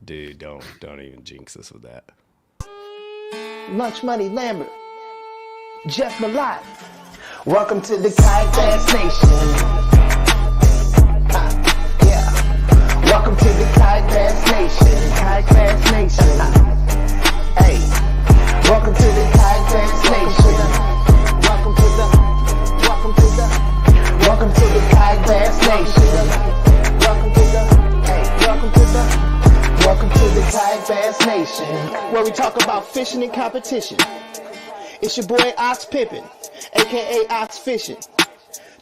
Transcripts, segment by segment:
Dude, don't even jinx us with that. Lunch Money Lambert, Jeff Malott. Welcome to the Kayak Bass Nation. Yeah. Welcome to the Kayak Bass Nation. Kayak Bass Nation. Hey. Welcome to the Kayak Bass Nation. Welcome to the Kayak Bass Nation. Welcome to the Kayak Bass Nation, where we talk about fishing and competition. It's your boy Ox Pippin, aka Ox Fishing.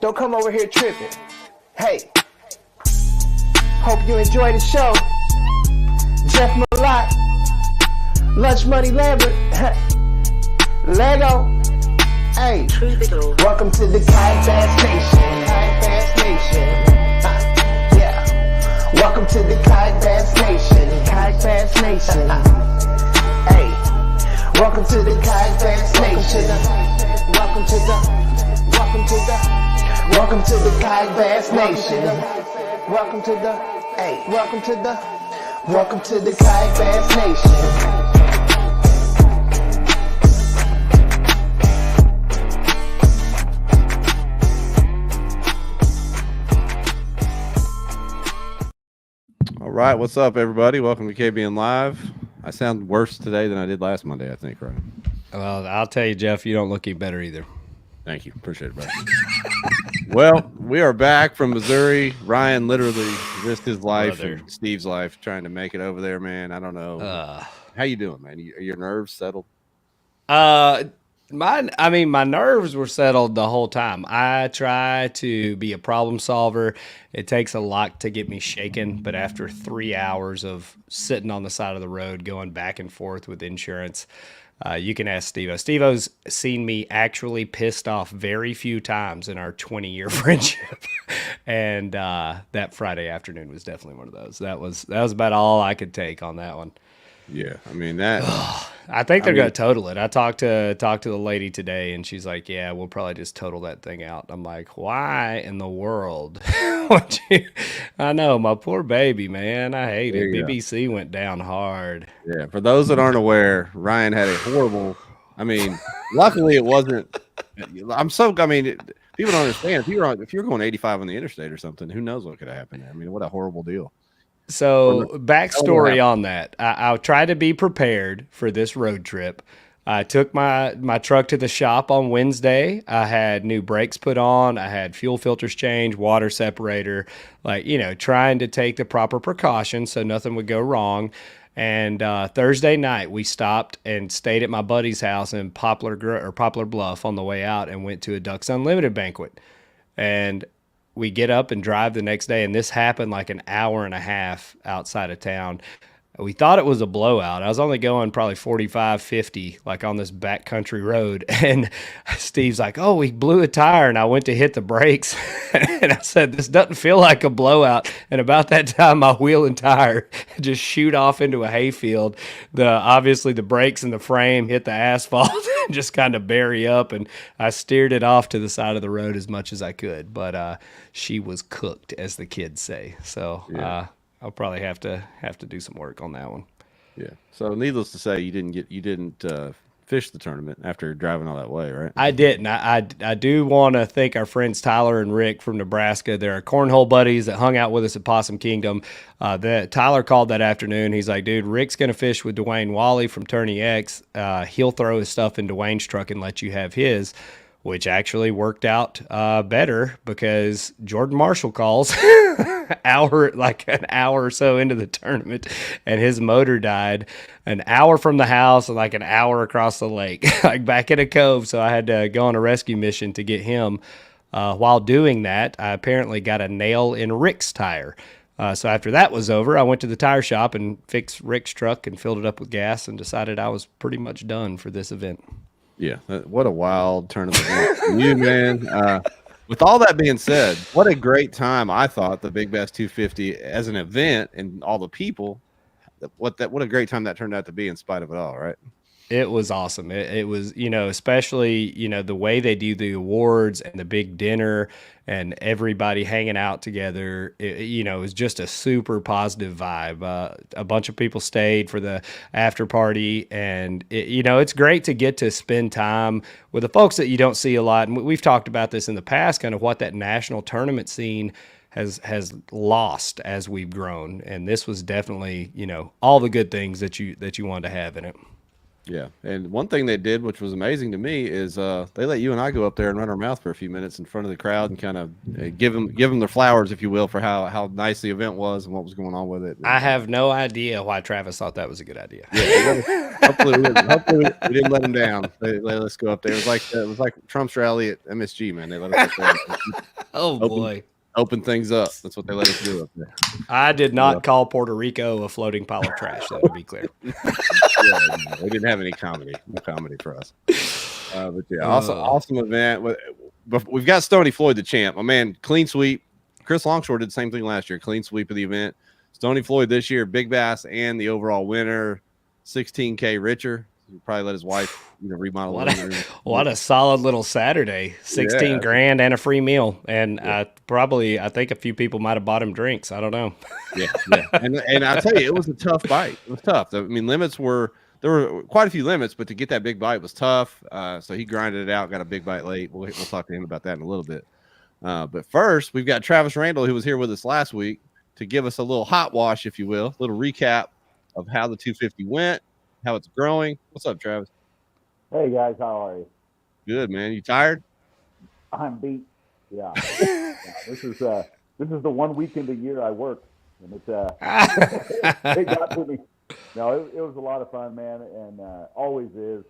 Don't come over here tripping. Hey, hope you enjoy the show. Jeff Malott, Lunch Money Lambert, Lego. Hey, welcome to the Kayak Bass Nation. Kayak Bass Nation. Welcome to the Kayak Bass Nation. Kayak Bass Nation. Hey, welcome to the Kayak Bass Nation. Welcome to the Kayak Bass Nation. Welcome to the Kayak Bass Nation. All right, what's up, everybody? Welcome to KBN Live. I sound worse today than I did last Monday, I think, right? Well, I'll tell you, Jeff, you don't look any better either. Thank you. Appreciate it, brother. Well, we are back from Missouri. Ryan literally risked his life and Steve's life trying to make it over there, man. I don't know. How you doing, man? Are your nerves settled? My nerves were settled the whole time. I try to be a problem solver. It takes a lot to get me shaken, but after 3 hours of sitting on the side of the road, going back and forth with insurance, you can ask Steve-O. Steve-O's seen me actually pissed off very few times in our 20-year friendship. And that Friday afternoon was definitely one of those. That was about all I could take on that one. Yeah, I mean that. I think they're going to total it. I talked to the lady today, and she's like, "Yeah, we'll probably just total that thing out." I'm like, "Why in the world?" I know, my poor baby, man. I hate it. BBC went down hard. Yeah, for those that aren't aware, Ryan had a horrible. I mean, luckily it wasn't. People don't understand. If you're going 85 on the interstate or something, who knows what could have happened? I mean, what a horrible deal. So backstory on that, I tried to be prepared for this road trip. I took my truck to the shop on Wednesday. I had new brakes put on. I had fuel filters changed, water separator, trying to take the proper precautions so nothing would go wrong. And Thursday night, we stopped and stayed at my buddy's house in Poplar Bluff on the way out and went to a Ducks Unlimited banquet. And we get up and drive the next day, and this happened like an hour and a half outside of town. We thought it was a blowout. I was only going probably 45, 50, like on this backcountry road. And Steve's like, "Oh, we blew a tire." And I went to hit the brakes. And I said, "This doesn't feel like a blowout." And about that time, my wheel and tire just shoot off into a hayfield. Obviously, the brakes and the frame hit the asphalt and just kind of bury up. And I steered it off to the side of the road as much as I could. But she was cooked, as the kids say. So, yeah. I'll probably have to do some work on that one. Yeah. So needless to say, you didn't fish the tournament after driving all that way, right? I didn't. I do want to thank our friends Tyler and Rick from Nebraska. They're our cornhole buddies that hung out with us at Possum Kingdom. Tyler called that afternoon. He's like, "Dude, Rick's gonna fish with Dwayne Wally from Tourney X. He'll throw his stuff in Dwayne's truck and let you have his." Which actually worked out better because Jordan Marshall calls an hour or so into the tournament, and his motor died an hour from the house and like an hour across the lake, like back in a cove. So I had to go on a rescue mission to get him. While doing that, I apparently got a nail in Rick's tire. So after that was over, I went to the tire shop and fixed Rick's truck and filled it up with gas and decided I was pretty much done for this event. Yeah, what a wild turn of events for you, man. With all that being said, what a great time I thought the Big Bass 250 as an event and all the people. What a great time that turned out to be in spite of it all, right? It was awesome. It was, especially, the way they do the awards and the big dinner and everybody hanging out together. It was just a super positive vibe. A bunch of people stayed for the after party, and it's great to get to spend time with the folks that you don't see a lot. And we've talked about this in the past, kind of what that national tournament scene has lost as we've grown. And this was definitely, all the good things that you wanted to have in it. Yeah, and one thing they did, which was amazing to me, is they let you and I go up there and run our mouth for a few minutes in front of the crowd and kind of give them their flowers, if you will, for how nice the event was and what was going on with it. And, I have no idea why Travis thought that was a good idea. Yeah, hopefully we didn't let them down. They let us go up there. It was like Trump's rally at MSG, man. They let us up there. Oh boy. Open things up. That's what they let us do up there. I did not call Puerto Rico a floating pile of trash. That would be clear. Yeah, we didn't have any comedy. No comedy for us. But yeah, awesome event. But we've got Stony Floyd, the champ. My man, clean sweep. Chris Longshore did the same thing last year. Clean sweep of the event. Stony Floyd this year, big bass and the overall winner, $16K richer. He probably let his wife, remodel. What a solid little Saturday! 16 grand and a free meal, and I think a few people might have bought him drinks. I don't know. Yeah. And I tell you, it was a tough bite. It was tough. I mean, there were quite a few limits, but to get that big bite was tough. So he grinded it out, got a big bite late. We'll talk to him about that in a little bit. But first, we've got Travis Randall, who was here with us last week, to give us a little hot wash, if you will, a little recap of how the 250 went, how it's growing. What's up, Travis? Hey guys, how are you? Good, man. You tired? I'm beat. Yeah. This is the one weekend a year I work, and it got to me. No, it was a lot of fun, man, and always is.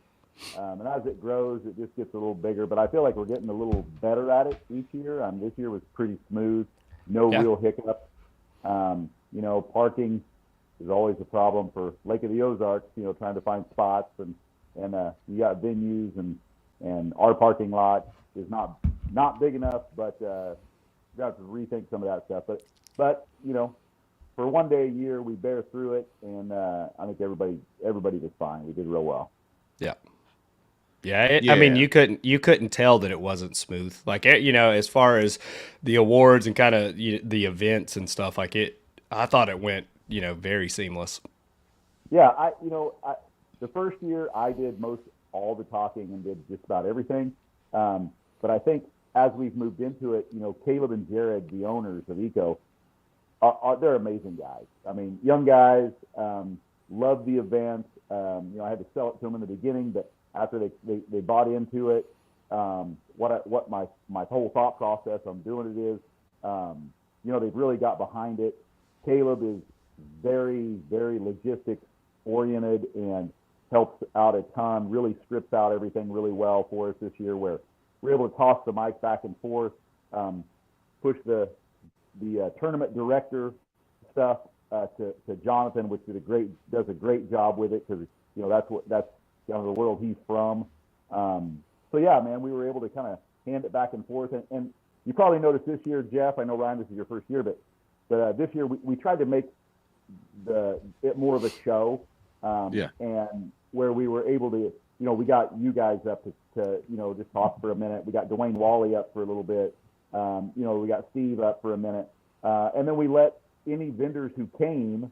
And as it grows, it just gets a little bigger. But I feel like we're getting a little better at it each year. This year was pretty smooth, no real hiccups. Parking is always a problem for Lake of the Ozarks. Trying to find spots, and you got venues, and our parking lot is not big enough. But we have to rethink some of that stuff. But for one day a year, we bear through it, and I think everybody was fine. We did real well. Yeah. Yeah, I mean, you couldn't tell that it wasn't smooth. Like, as far as the awards and kind of the events and stuff, like I thought it went, very seamless. Yeah, the first year I did most all the talking and did just about everything. But I think as we've moved into it, Caleb and Jared, the owners of Eco, they're amazing guys. I mean, young guys, love the event. I had to sell it to them in the beginning, but after they bought into it, what my whole thought process on doing it is, they've really got behind it. Caleb is very, very logistics oriented and helps out a ton, really strips out everything really well for us this year, where we're able to toss the mic back and forth, push the tournament director stuff to Jonathan, which does a great job with it, because that's kind of the world he's from. So yeah, man, we were able to kind of hand it back and forth, and you probably noticed this year, Jeff. I know, Ryan, this is your first year, but this year we tried to make it more of a show, and where we were able to, we got you guys up to just talk for a minute. We got Dwayne Wally up for a little bit. We got Steve up for a minute, and then we let any vendors who came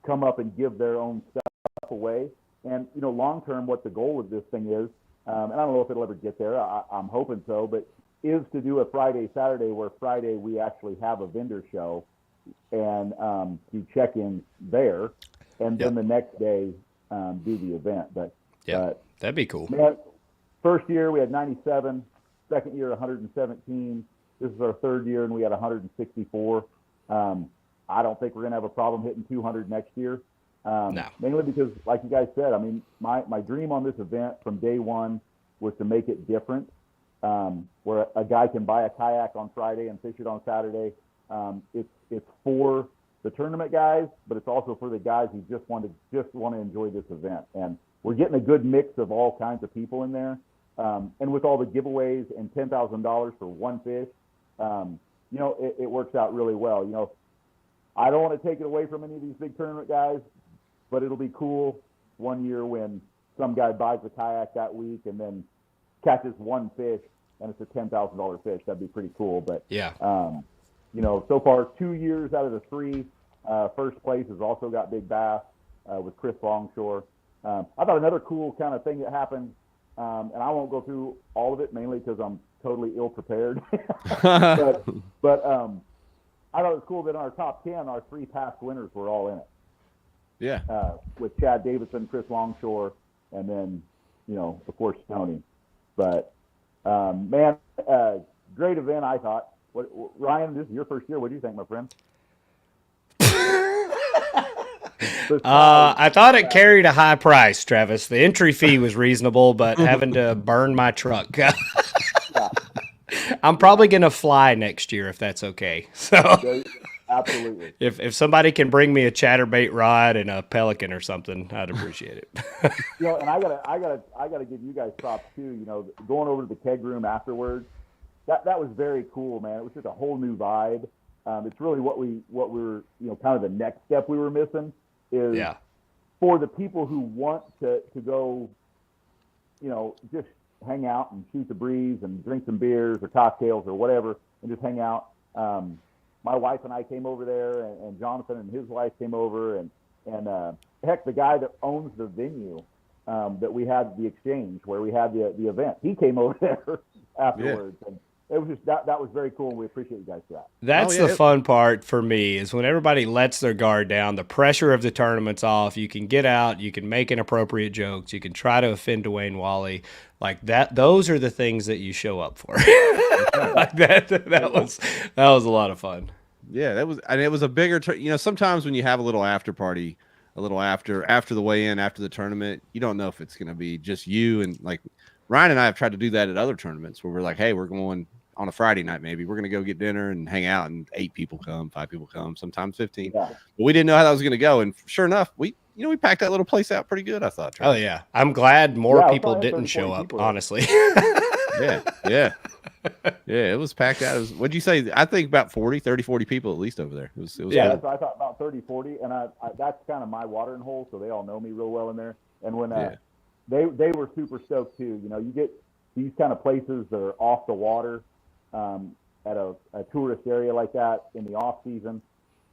come up and give their own stuff away. And long term, what the goal of this thing is, and I don't know if it'll ever get there. I'm hoping so, but is to do a Friday, Saturday, where Friday we actually have a vendor show, and do check-in there, and then the next day do the event. But that'd be cool. Man, first year we had 97, second year 117. This is our third year, and we had 164. I don't think we're going to have a problem hitting 200 next year. No. Mainly because, like you guys said, I mean, my dream on this event from day one was to make it different, where a guy can buy a kayak on Friday and fish it on Saturday. It's for the tournament guys, but it's also for the guys who just want to enjoy this event. And we're getting a good mix of all kinds of people in there. And with all the giveaways and $10,000 for one fish, it works out really well. I don't want to take it away from any of these big tournament guys, but it'll be cool one year when some guy buys a kayak that week and then catches one fish and it's a $10,000 fish. That'd be pretty cool. But yeah, so far 2 years out of the 3, first place has also got big bass with Chris Longshore. I thought another cool kind of thing that happened, and I won't go through all of it mainly because I'm totally ill prepared. but I thought it was cool that in our top 10, our 3 past winners were all in it. Yeah. With Chad Davidson, Chris Longshore, and then, of course, Stony. But, man, great event, I thought. Ryan, this is your first year. What do you think, my friend? I thought it carried a high price, Travis. The entry fee was reasonable, but having to burn my truck. I'm probably going to fly next year if that's okay. So absolutely. If somebody can bring me a chatterbait rod and a pelican or something, I'd appreciate it. And I gotta give you guys props too. Going over to the keg room afterwards, that was very cool, man. It was just a whole new vibe. It's really what we were, kind of the next step we were missing is for the people who want to go, just hang out and shoot the breeze and drink some beers or cocktails or whatever and just hang out. My wife and I came over there, and Jonathan and his wife came over, and heck, the guy that owns the venue that we had the exchange where we had the event, he came over there afterwards. Yeah. And it was just that was very cool, and we appreciate you guys for that. That's the fun part for me is when everybody lets their guard down, the pressure of the tournament's off. You can get out, you can make inappropriate jokes, you can try to offend Dwayne Wally. Like that, those are the things that you show up for. Like that was a lot of fun. Yeah, it was a bigger. Sometimes when you have a little after party, a little after the weigh-in, after the tournament, you don't know if it's going to be just you. And like Ryan and I have tried to do that at other tournaments where we're like, hey, we're going on a Friday night, maybe we're going to go get dinner and hang out, and 8 people come, 5 people come, sometimes 15. Yeah. But we didn't know how that was going to go, and sure enough, we packed that little place out pretty good, I thought. Travis. Oh yeah, I'm glad more people didn't show up. Honestly. Yeah, it was packed out. What'd you say? I think about 40 people at least over there. It was yeah, so I thought about 30, 40, and I that's kind of my watering hole, so they all know me real well in there. And when they were super stoked too. You get these kind of places that are off the water at a tourist area like that in the off season.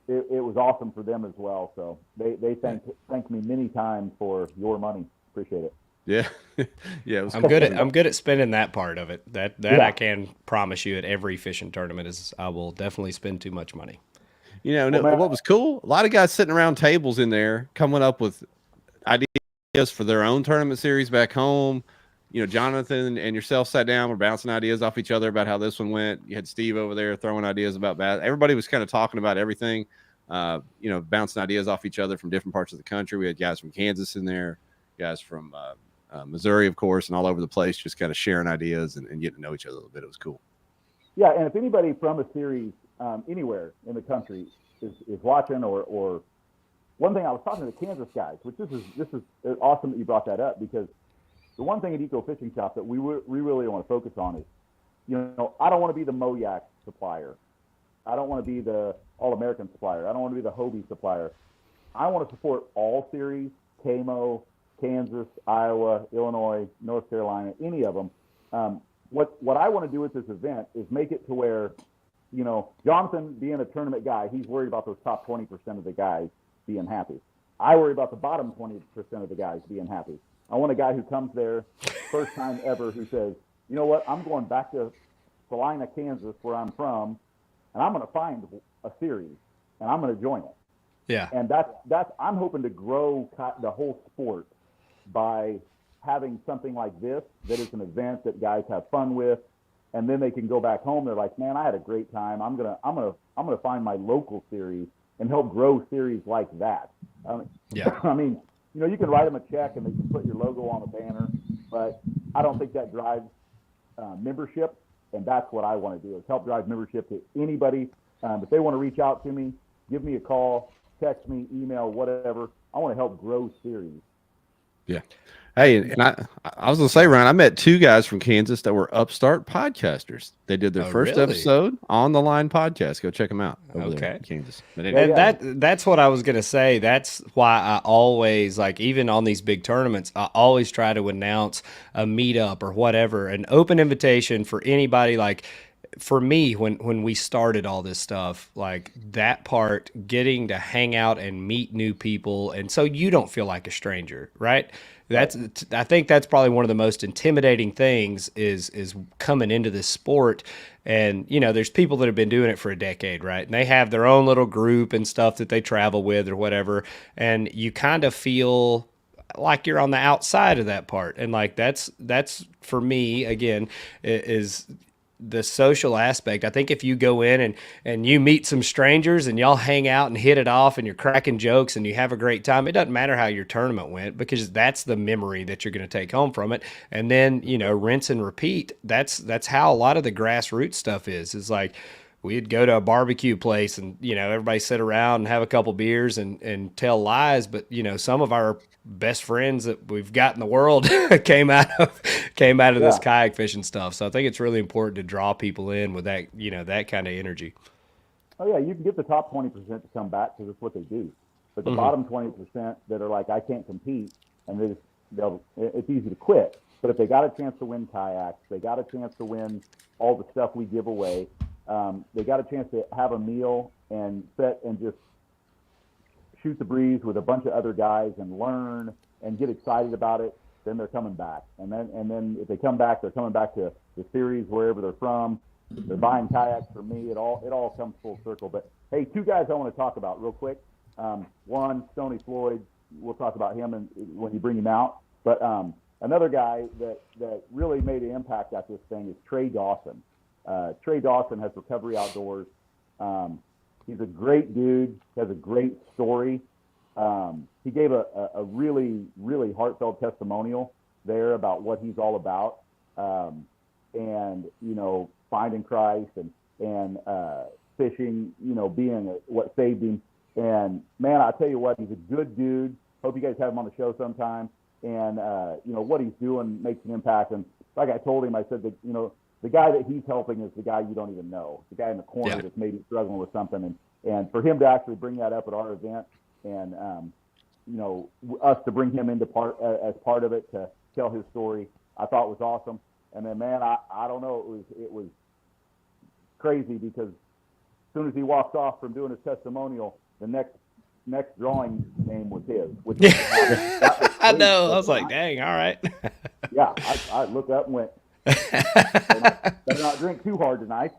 It was awesome for them as well. So they thanked me many times for your money. Appreciate it. Yeah, yeah. It was I'm good at spending that part of it. That I can promise you at every fishing tournament is I will definitely spend too much money. What was cool? A lot of guys sitting around tables in there coming up with ideas for their own tournament series back home. Jonathan and yourself sat down, were bouncing ideas off each other about how this one went. You had Steve over there throwing ideas about bass. Everybody was kind of talking about everything, bouncing ideas off each other from different parts of the country. We had guys from Kansas in there, guys from Missouri, of course, and all over the place, just kind of sharing ideas and getting to know each other a little bit. It was cool. Yeah, and if anybody from a series anywhere in the country is watching, or one thing I was talking to the Kansas guys, which this is awesome that you brought that up, because the one thing at Eco Fishing Shop that we really want to focus on is, I don't want to be the Moyak supplier. I don't want to be the All-American supplier. I don't want to be the Hobie supplier. I want to support all series, KMO, Kansas, Iowa, Illinois, North Carolina, any of them. What I want to do with this event is make it to where, Jonathan being a tournament guy, he's worried about those top 20% of the guys being happy. I worry about the bottom 20% of the guys being happy. I want a guy who comes there first time ever who says, you know what, I'm going back to Salina, Kansas, where I'm from, and I'm going to find a series, and I'm going to join it. Yeah. And that's I'm hoping to grow the whole sport by having something like this that is an event that guys have fun with, and then they can go back home. They're like, man, I had a great time. I'm gonna find my local series and help grow series like that. Yeah. I mean, you can write them a check and they can put your logo on a banner, but I don't think that drives membership, and that's what I want to do is help drive membership to anybody. If they want to reach out to me, give me a call, text me, email, whatever. I want to help grow series. Yeah. Hey, and I was gonna say, Ryan, I met 2 guys from Kansas that were upstart podcasters. They did their first really? episode on the Line podcast. Go check them out over there in Kansas. But anyway. And that's what I was gonna say. That's why I always, like, even on these big tournaments, I always try to announce a meetup or whatever, an open invitation for anybody. Like, for me, when we started all this stuff, like that part, getting to hang out and meet new people, and so you don't feel like a stranger, right? I think that's probably one of the most intimidating things is coming into this sport. And, you know, there's people that have been doing it for a decade, right? And they have their own little group and stuff that they travel with or whatever. And you kind of feel like you're on the outside of that part. And like, that's for me, again, is the social aspect. I think if you go in and you meet some strangers and y'all hang out and hit it off and you're cracking jokes and you have a great time, it doesn't matter how your tournament went, because that's the memory that you're going to take home from it. And then, you know, rinse and repeat. That's how a lot of the grassroots stuff is like, we'd go to a barbecue place and, you know, everybody sit around and have a couple beers and tell lies. But, you know, some of our best friends that we've got in the world came out of this kayak fishing stuff. So I think it's really important to draw people in with that, you know, that kind of energy. Oh yeah, you can get the top 20% to come back because it's what they do. But the bottom 20% that are like, I can't compete, and it's easy to quit. But if they got a chance to win kayaks, they got a chance to win all the stuff we give away. They got a chance to have a meal and sit and just shoot the breeze with a bunch of other guys and learn and get excited about it. Then they're coming back, and then if they come back, they're coming back to the series wherever they're from. They're buying kayaks from me. It all comes full circle. But hey, 2 guys I want to talk about real quick. One, Stony Floyd. We'll talk about him when you bring him out. But another guy that really made an impact at this thing is Trey Dawson. Trey Dawson has Recovery Outdoors. He's a great dude, has a great story. He gave a really, really heartfelt testimonial there about what he's all about. And, you know, finding Christ and fishing, you know, being what saved him. And man, I tell you what, he's a good dude. Hope you guys have him on the show sometime. And, you know, what he's doing makes an impact. And like I told him, I said that, you know, the guy that he's helping is the guy you don't even know, the guy in the corner that's maybe struggling with something. And for him to actually bring that up at our event and, you know, us to bring him into as part of it to tell his story, I thought was awesome. And then, man, I don't know, it was crazy because as soon as he walked off from doing his testimonial, the next drawing name was his. Which was I know. I was like, dang, all right. Yeah, I looked up and went, better not drink too hard tonight.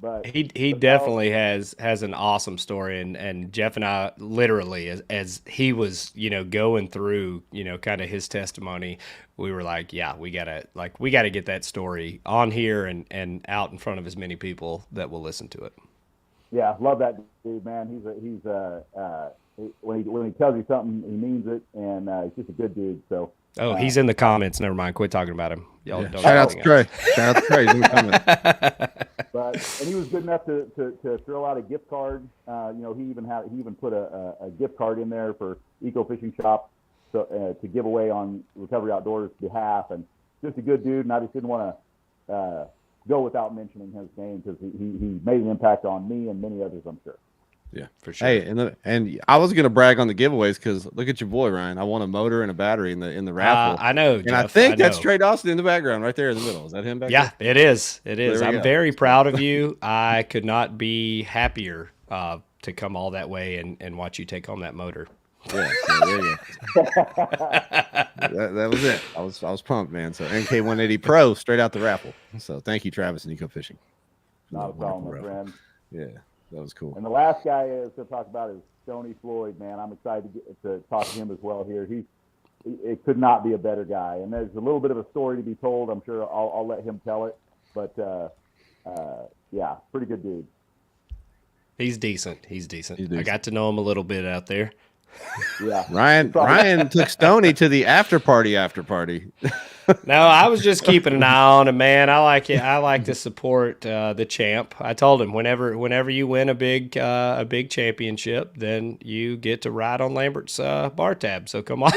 But he definitely has an awesome story, and Jeff and I literally, as he was, you know, going through, you know, kind of his testimony, we were like, yeah, we gotta get that story on here and out in front of as many people that will listen to it. Yeah, love that dude, man. When he tells you something, he means it, and he's just a good dude. So. Oh, he's in the comments. Never mind. Quit talking about him. Y'all don't. Shout out to Trey. Shout out to Trey. He's in the comments. And he was good enough to throw out a gift card. You know, he even put a gift card in there for Eco Fishing Shop to give away on Recovery Outdoors' behalf. And just a good dude. And I just didn't want to go without mentioning his name because he made an impact on me and many others, I'm sure. Yeah, for sure. Hey, and I was gonna brag on the giveaways because look at your boy Ryan. I won a motor and a battery in the raffle. I know, and Jeff, I think that's Trey Dawson in the background, right there in the middle. Is that him back there? Yeah, it is. It is. I'm very proud of you. I could not be happier to come all that way and watch you take home that motor. Yeah, so there you go. that was it. I was pumped, man. So NK180 Pro straight out the raffle. So thank you, Travis and Eco Fishing. Not a problem, my friend. Yeah. That was cool. And the last guy to talk about is Stony Floyd, man. I'm excited to talk to him as well here. It could not be a better guy. And there's a little bit of a story to be told. I'm sure I'll let him tell it. But, yeah, pretty good dude. He's decent. I got to know him a little bit out there. Yeah. Ryan took Stony to the after party. No, I was just keeping an eye on him, man. I like it. I like to support the champ. I told him whenever you win a big championship, then you get to ride on Lambert's bar tab. So come on,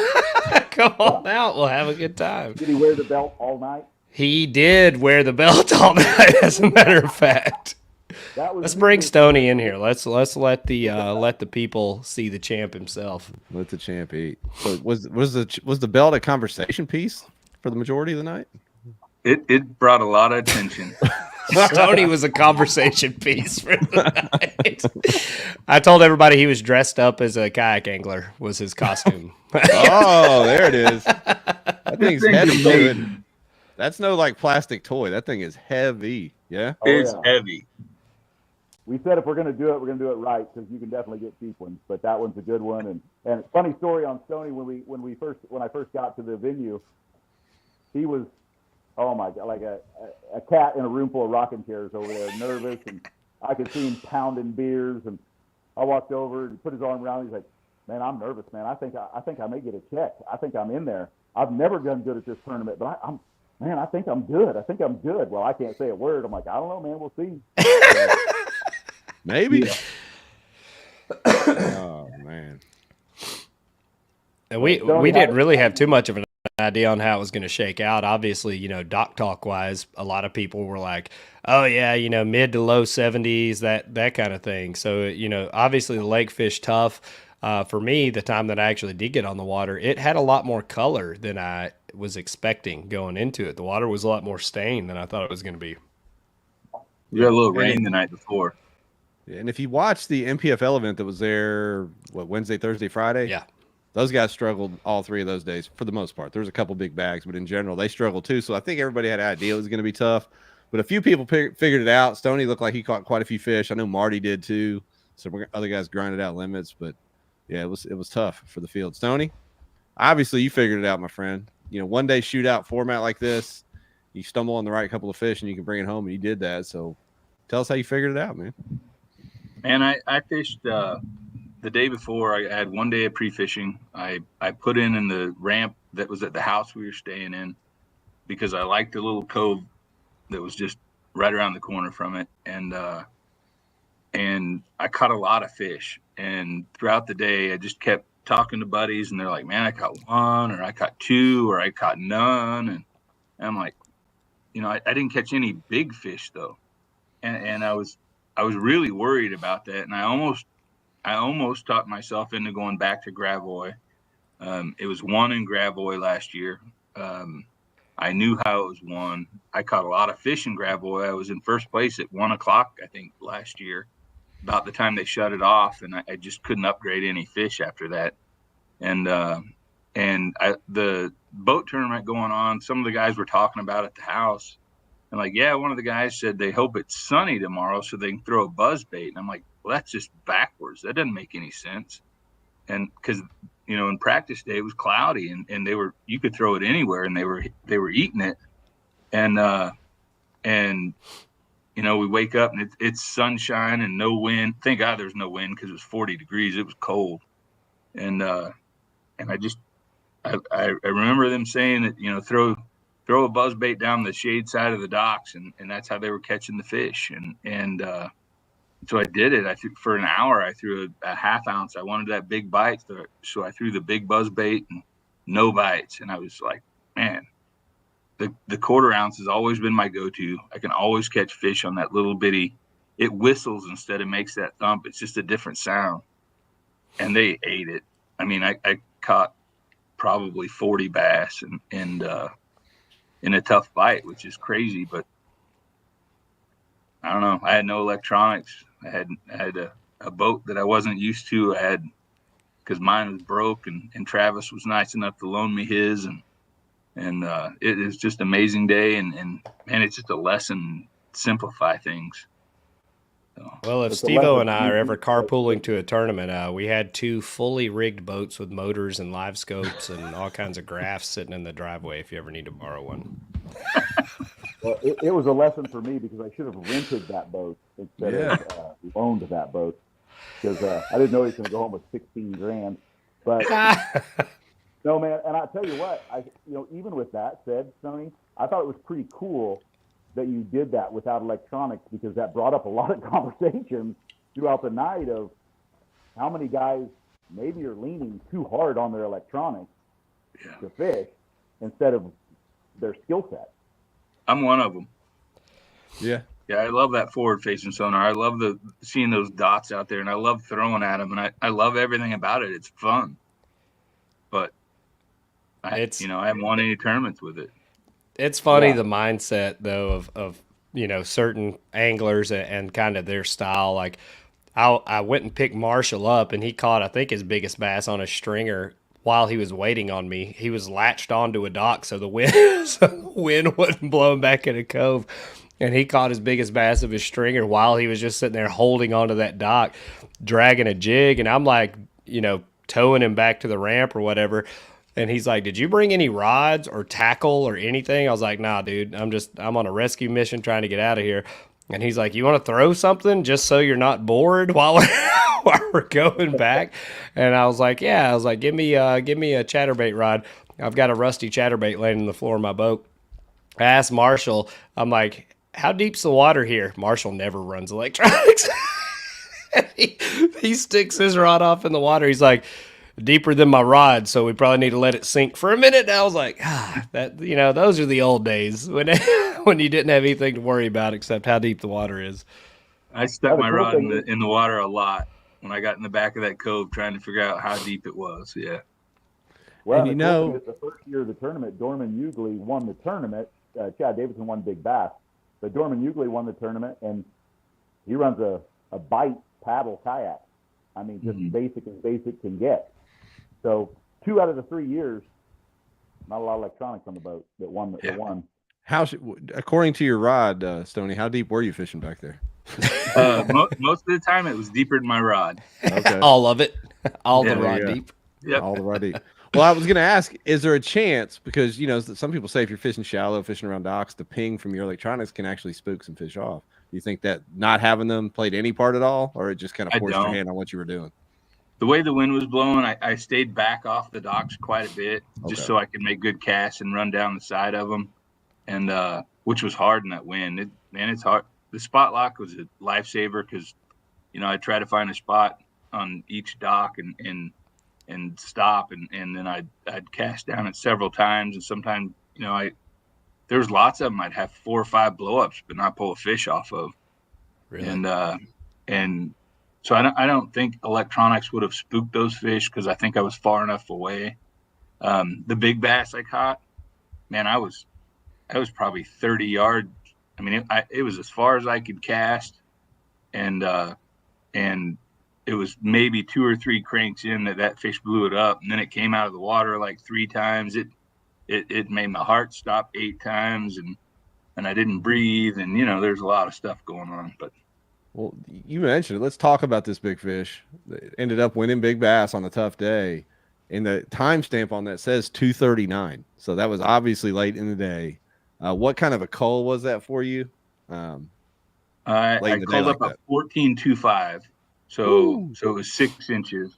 come on out. We'll have a good time. Did he wear the belt all night? He did wear the belt all night. As a matter of fact. Let's bring Stony in here. Let's let the people see the champ himself. Let the champ eat. So was the belt a conversation piece for the majority of the night? It brought a lot of attention. Stony was a conversation piece for the night. I told everybody he was dressed up as a kayak angler. Was his costume? Oh, there it is. That thing's heavy, dude. That's no like plastic toy. That thing is heavy. Yeah, it's heavy. We said if we're going to do it, we're going to do it right, because you can definitely get cheap ones. But that one's a good one. And funny story on Stony, when I first got to the venue, he was, oh my God, like a cat in a room full of rocking chairs over there, nervous, and I could see him pounding beers. And I walked over and he put his arm around me. He's like, "Man, I'm nervous, man. I think I may get a check. I think I'm in there. I've never done good at this tournament, but I think I'm good. I think I'm good." Well, I can't say a word. I'm like, "I don't know, man. We'll see." Maybe. Yeah. Oh man. And we didn't really have too much of an idea on how it was going to shake out. Obviously, dock talk wise, a lot of people were like, "Oh yeah, mid to low 70s, that kind of thing." So, obviously the lake fish tough. For me, the time that I actually did get on the water, it had a lot more color than I was expecting going into it. The water was a lot more stained than I thought it was going to be. You had a little rain the night before. And if you watch the MPFL event that was there, Wednesday, Thursday, Friday? Yeah. Those guys struggled all 3 of those days for the most part. There was a couple big bags, but in general, they struggled too. So I think everybody had an idea it was going to be tough. But a few people figured it out. Stoney looked like he caught quite a few fish. I know Marty did too. So other guys grinded out limits. But, yeah, it was tough for the field. Stoney, obviously you figured it out, my friend. One-day shootout format like this, you stumble on the right couple of fish and you can bring it home, and you did that. So tell us how you figured it out, man. Man, I fished the day before. I had one day of pre-fishing. I put in the ramp that was at the house we were staying in, because I liked the little cove that was just right around the corner from it. And I caught a lot of fish. And throughout the day, I just kept talking to buddies, and they're like, "Man, I caught one, or I caught two, or I caught none." And I'm like, I didn't catch any big fish though. And I was really worried about that. And I almost talked myself into going back to Gravois. It was won in Gravois last year. I knew how it was won. I caught a lot of fish in Gravois. I was in first place at 1 o'clock, I think, last year, about the time they shut it off. And I just couldn't upgrade any fish after that. And the boat tournament going on, some of the guys were talking about at the house. And like, yeah, one of the guys said they hope it's sunny tomorrow so they can throw a buzz bait. And I'm like, well, that's just backwards. That doesn't make any sense. And because, in practice day it was cloudy, and you could throw it anywhere, and they were eating it. And we wake up and it's sunshine and no wind. Thank God there's no wind, because it was 40 degrees. It was cold. And I remember them saying that, throw a buzz bait down the shade side of the docks, and that's how they were catching the fish. And so I did it. For an hour, I threw a half ounce. I wanted that big bite, so I threw the big buzz bait and no bites. And I was like, man, the quarter ounce has always been my go-to. I can always catch fish on that little bitty. It whistles instead of makes that thump. It's just a different sound. And they ate it. I mean, I caught probably 40 bass and in a tough bite, which is crazy. But I don't know. I had no electronics. I had a boat that I wasn't used to. Because mine was broke, and Travis was nice enough to loan me his, and it is just an amazing day, and man, it's just a lesson. Simplify things. Well, if Steve-O and I are ever carpooling to a tournament, we had 2 fully rigged boats with motors and live scopes and all kinds of graphs sitting in the driveway if you ever need to borrow one. Well, it was a lesson for me, because I should have rented that boat instead of loaned that boat, because I didn't know he was going to go home with $16,000. But No, man, and I tell you what, even with that said, Stony, I thought it was pretty cool that you did that without electronics, because that brought up a lot of conversations throughout the night of how many guys maybe are leaning too hard on their electronics to fish instead of their skill set. I'm one of them. Yeah. Yeah, I love that forward-facing sonar. I love seeing those dots out there, and I love throwing at them, and I love everything about it. It's fun, but I haven't won any tournaments with it. It's funny the mindset though of certain anglers and kind of their style. Like I went and picked Marshall up, and he caught, I think, his biggest bass on a stringer while he was waiting on me. He was latched onto a dock, so the wind wasn't blowing back in a cove. And he caught his biggest bass of his stringer while he was just sitting there holding onto that dock, dragging a jig. And I'm like, towing him back to the ramp or whatever. And he's like, "Did you bring any rods or tackle or anything?" I was like, "Nah, dude, I'm on a rescue mission trying to get out of here." And he's like, "You want to throw something just so you're not bored while we're going back?" And I was like, "Yeah." I was like, give me a chatterbait rod. I've got a rusty chatterbait laying on the floor of my boat. I asked Marshall, I'm like, "How deep's the water here?" Marshall never runs electronics. he sticks his rod off in the water. He's like, "Deeper than my rod, so we probably need to let it sink for a minute." And I was like, those are the old days when when you didn't have anything to worry about except how deep the water is. I stuck my rod in the water a lot when I got in the back of that cove trying to figure out how deep it was. Yeah. Well, the first year of the tournament, Dorman Hughley won the tournament. Chad Davidson won Big Bass, but Dorman Hughley won the tournament, and he runs a bite paddle kayak. I mean, just basic as basic can get. So 2 out of the 3 years, not a lot of electronics on the boat that won. According to your rod, Stony, how deep were you fishing back there? Most of the time, it was deeper than my rod. Okay. All of it, the rod deep. Yep. All the rod deep. Well, I was going to ask, is there a chance, because some people say if you're fishing shallow, fishing around docks, the ping from your electronics can actually spook some fish off. Do you think that not having them played any part at all, or it just kind of forced your hand on what you were doing? The way the wind was blowing, I stayed back off the docks quite a bit, just so I could make good casts and run down the side of them, and which was hard in that wind. It's hard. The spot lock was a lifesaver because, I try to find a spot on each dock and stop, and then I'd cast down it several times, and sometimes, there was lots of them I'd have 4 or 5 blowups but not pull a fish off of. Really? And so I don't think electronics would have spooked those fish because I think I was far enough away. The big bass I caught, man, I was probably 30 yards. I mean, it was as far as I could cast, and it was maybe 2 or 3 cranks in that fish blew it up, and then it came out of the water like 3 times. It made my heart stop 8 times, and I didn't breathe, and there's a lot of stuff going on. But well, you mentioned it. Let's talk about this big fish. It ended up winning Big Bass on a tough day, and the timestamp on that says 2:39. So that was obviously late in the day. What kind of a cull was that for you? I called up a 14.25. So it was 6 inches.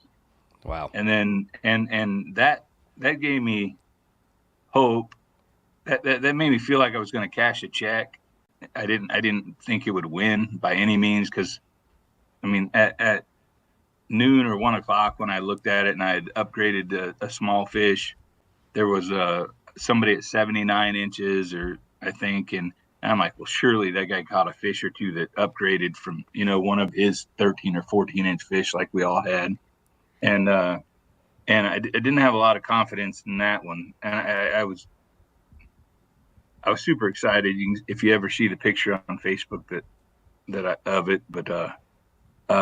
Wow. And then and that gave me hope. That made me feel like I was going to cash a check. I didn't think it would win by any means, because I mean at noon or 1 o'clock when I looked at it and I had upgraded a small fish, there was somebody at 79 inches, or I think, and I'm like, well, surely that guy caught a fish or two that upgraded from one of his 13 or 14-inch fish like we all had, and I didn't have a lot of confidence in that one, and I was super excited. If you ever see the picture on Facebook of it, but I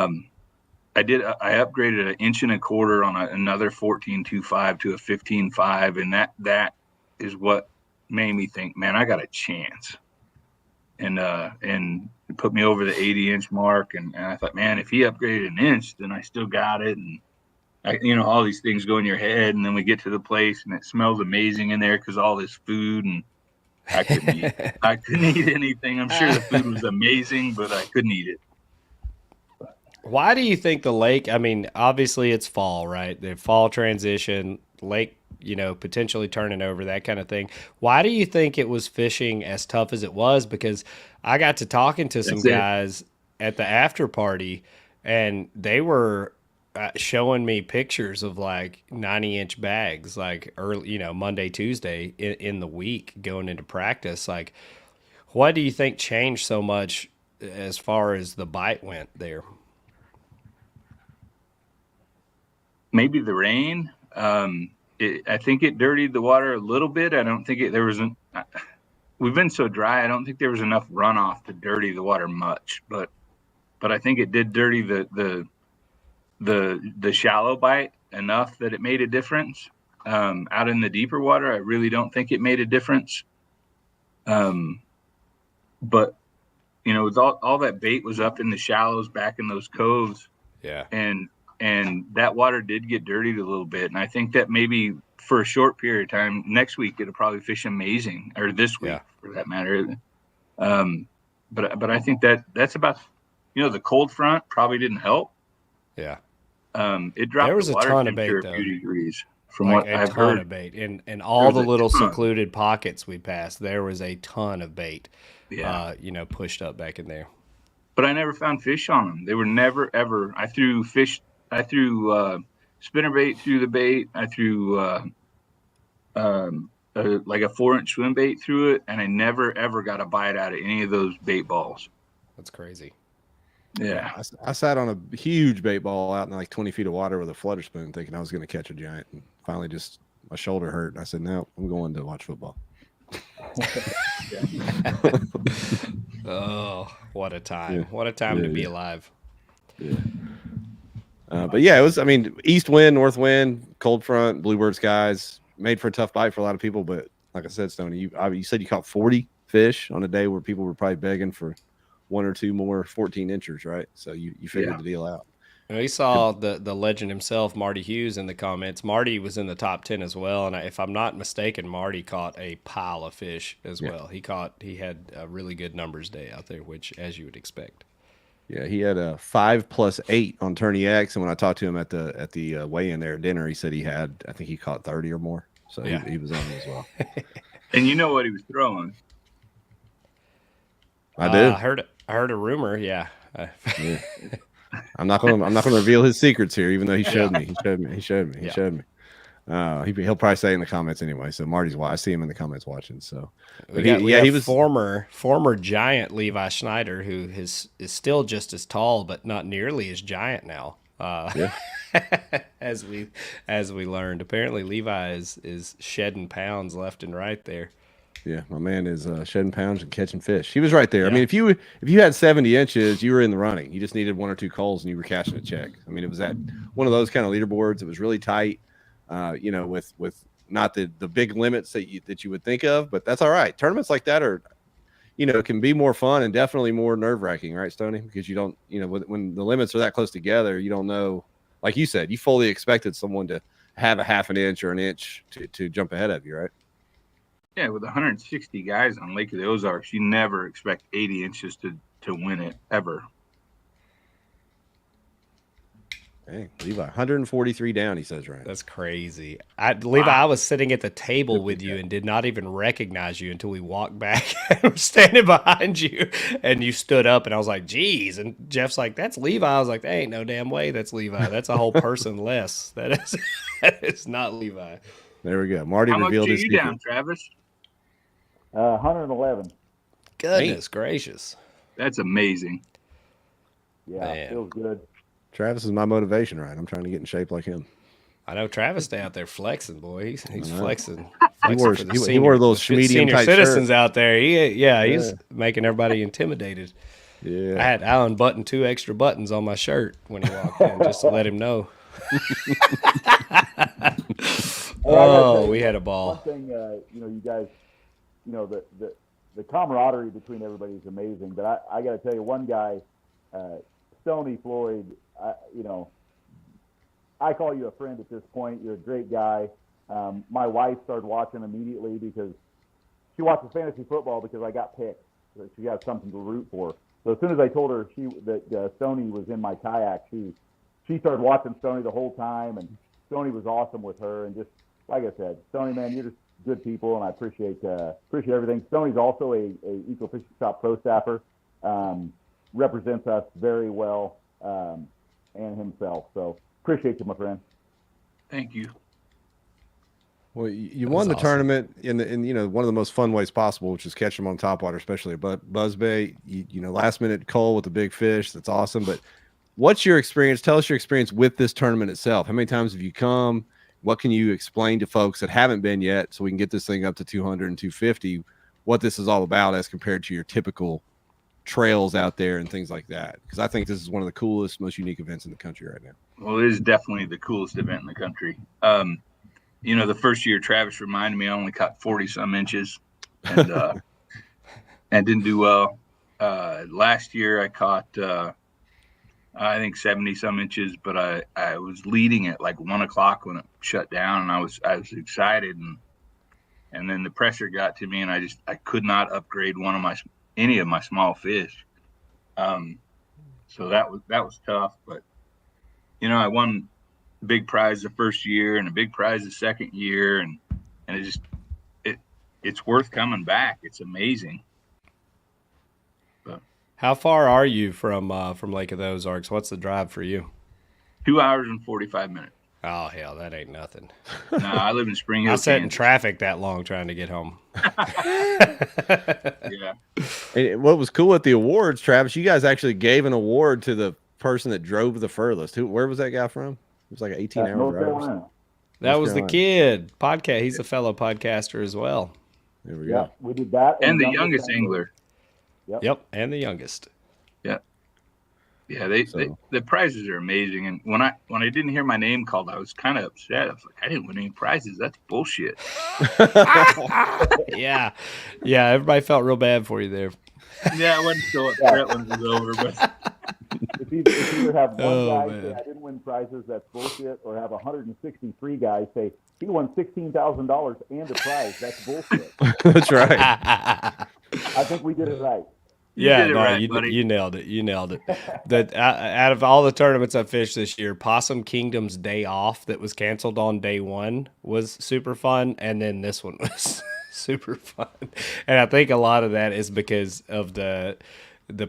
upgraded 1.25 inches on another 14.25 to a 15.5, and that is what made me think, man, I got a chance, and it put me over the 80-inch mark, and I thought, man, if he upgraded 1 inch, then I still got it, and all these things go in your head, and then we get to the place, and it smells amazing in there because all this food, and I couldn't eat anything. I'm sure the food was amazing, but I couldn't eat it. Why do you think the lake, I mean, obviously it's fall, right? The fall transition, lake potentially turning over, that kind of thing. Why do you think it was fishing as tough as it was? Because I got to talking to some guys at the after party, and they were showing me pictures of like 90-inch bags, like early, Monday, Tuesday in the week going into practice. Like, what do you think changed so much as far as the bite went there? Maybe the rain. I think it dirtied the water a little bit. I don't think we've been so dry. I don't think there was enough runoff to dirty the water much, but I think it did dirty the shallow bite enough that it made a difference. Out in the deeper water, I really don't think it made a difference. But with all that bait was up in the shallows back in those coves. Yeah. And that water did get dirtied a little bit. And I think that maybe for a short period of time, next week, it'll probably fish amazing, or this week for that matter. But I think that's about, the cold front probably didn't help. Yeah. It dropped there was the a water ton of bait, temperature though. a few degrees from Like what I've heard. A ton of bait. In all the little secluded pockets we passed, there was a ton of bait, pushed up back in there. But I never found fish on them. They were never, ever. I threw spinnerbait through the bait. I threw like a 4-inch swim bait through it, and I never, ever got a bite out of any of those bait balls. That's crazy. Yeah. I sat on a huge bait ball out in like 20 feet of water with a flutter spoon thinking I was going to catch a giant, and finally just my shoulder hurt. And I said, no, I'm going to watch football. Oh, what a time. What a time to be alive. Yeah. But yeah, it was, east wind, north wind, cold front, bluebird skies, made for a tough bite for a lot of people. But like I said, Stony, you said you caught 40 fish on a day where people were probably begging for one or two more 14 inchers, right? So you figured the deal out. We saw the legend himself, Marty Hughes, in the comments. Marty was in the top 10 as well, and if I'm not mistaken, Marty caught a pile of fish as well. He had a really good numbers day out there, which, as you would expect. Yeah, he had a 5+8 on Tourney X, and when I talked to him at the weigh-in there at dinner, he said I think he caught 30 or more. So he was on it as well. And you know what he was throwing? I do. I heard a rumor. Yeah. I'm not going to reveal his secrets here, even though he showed me. He showed me. He'll probably say in the comments anyway. So Marty's I see him in the comments watching. So he was former giant Levi Schneider, who is still just as tall, but not nearly as giant now. As we learned, apparently Levi is shedding pounds left and right there. Yeah, my man is shedding pounds and catching fish. He was right there. Yeah. If you had 70 inches, you were in the running. You just needed one or two calls and you were cashing a check. It was at one of those kind of leaderboards. It was really tight, with not the big limits that you would think of, but that's all right. Tournaments like that are, can be more fun and definitely more nerve-wracking, right, Stony? Because you don't, when the limits are that close together, you don't know. Like you said, you fully expected someone to have a half an inch or an inch to jump ahead of you, right? Yeah, with 160 guys on Lake of the Ozarks, you never expect 80 inches to win it, ever. Dang, Levi, 143 down, he says, right? That's crazy. Levi, I was sitting at the table with you and did not even recognize you until we walked back and was standing behind you, and you stood up, and I was like, geez. And Jeff's like, that's Levi. I was like, there ain't no damn way that's Levi. That's a whole person less. That is not Levi. There we go. Marty revealed his secret. How much are you down, Travis? 111. Goodness gracious. That's amazing. Yeah, feels good. Travis is my motivation, right? I'm trying to get in shape like him. I know Travis stay out there flexing, boy. He's flexing. He wore those medium type citizens shirts out there. He's making everybody intimidated. Yeah. I had Alan button 2 extra buttons on my shirt when he walked in just to let him know. We had a ball. One thing, you guys, the camaraderie between everybody is amazing. But I got to tell you, one guy, Stony Floyd, I call you a friend at this point. You're a great guy. My wife started watching immediately because she watches fantasy football because I got picked. So she got something to root for. So as soon as I told her that Stony was in my kayak, she started watching Stony the whole time, and Stony was awesome with her, and just like I said, Stony, man, you're just good people, and I appreciate everything. Stony's also a Eco Fishing Shop pro staffer, represents us very well, and himself. So appreciate you, my friend. Thank you. Well, you won the tournament in you know, one of the most fun ways possible, which is catch them on topwater, especially but buzzbait. You know, last minute Cole with the big fish. That's awesome. But what's your experience? Tell us your experience with this tournament itself. How many times have you come? What can you explain to folks that haven't been yet, so we can get this thing up to 200 and 250? What this is all about as compared to your typical trails out there and things like that? Because I think this is one of the coolest, most unique events in the country right now. Well, it is definitely the coolest event in the country. You know, the first year Travis reminded me I only caught 40 some inches and and didn't do well. Last year I caught I think 70 some inches, but I was leading at like 1 o'clock when it shut down, and I was excited, and then the pressure got to me, and I could not upgrade any of my small fish. So that was tough, but you know, I won big prize the first year and a big prize the second year, and it's worth coming back. It's amazing. But how far are you from Lake of the Ozarks? What's the drive for you? 2 hours and 45 minutes. Oh hell, that ain't nothing. No, I live in Spring Hill. I sat in traffic that long trying to get home. Yeah. And what was cool at the awards, Travis, you guys actually gave an award to the person that drove the furthest. Where was that guy from? It was like an 18-hour drive. That was the kid podcast. He's a fellow podcaster as well. There we go. We did that. And the youngest angler. Yep. And the youngest. Yeah. Yeah, the prizes are amazing. And when I didn't hear my name called, I was kind of upset. I was like, I didn't win any prizes. That's bullshit. Yeah. Yeah, everybody felt real bad for you there. Yeah, I wasn't so upset when it was over, but if you either have one guy say I didn't win prizes, that's bullshit, or have 163 guys say he won $16,000 and a prize, that's bullshit. That's right. I think we did it right. You nailed it. You nailed it. That out of all the tournaments I fished this year, Possum Kingdom's day off that was canceled on day one was super fun, and then this one was super fun. And I think a lot of that is because of the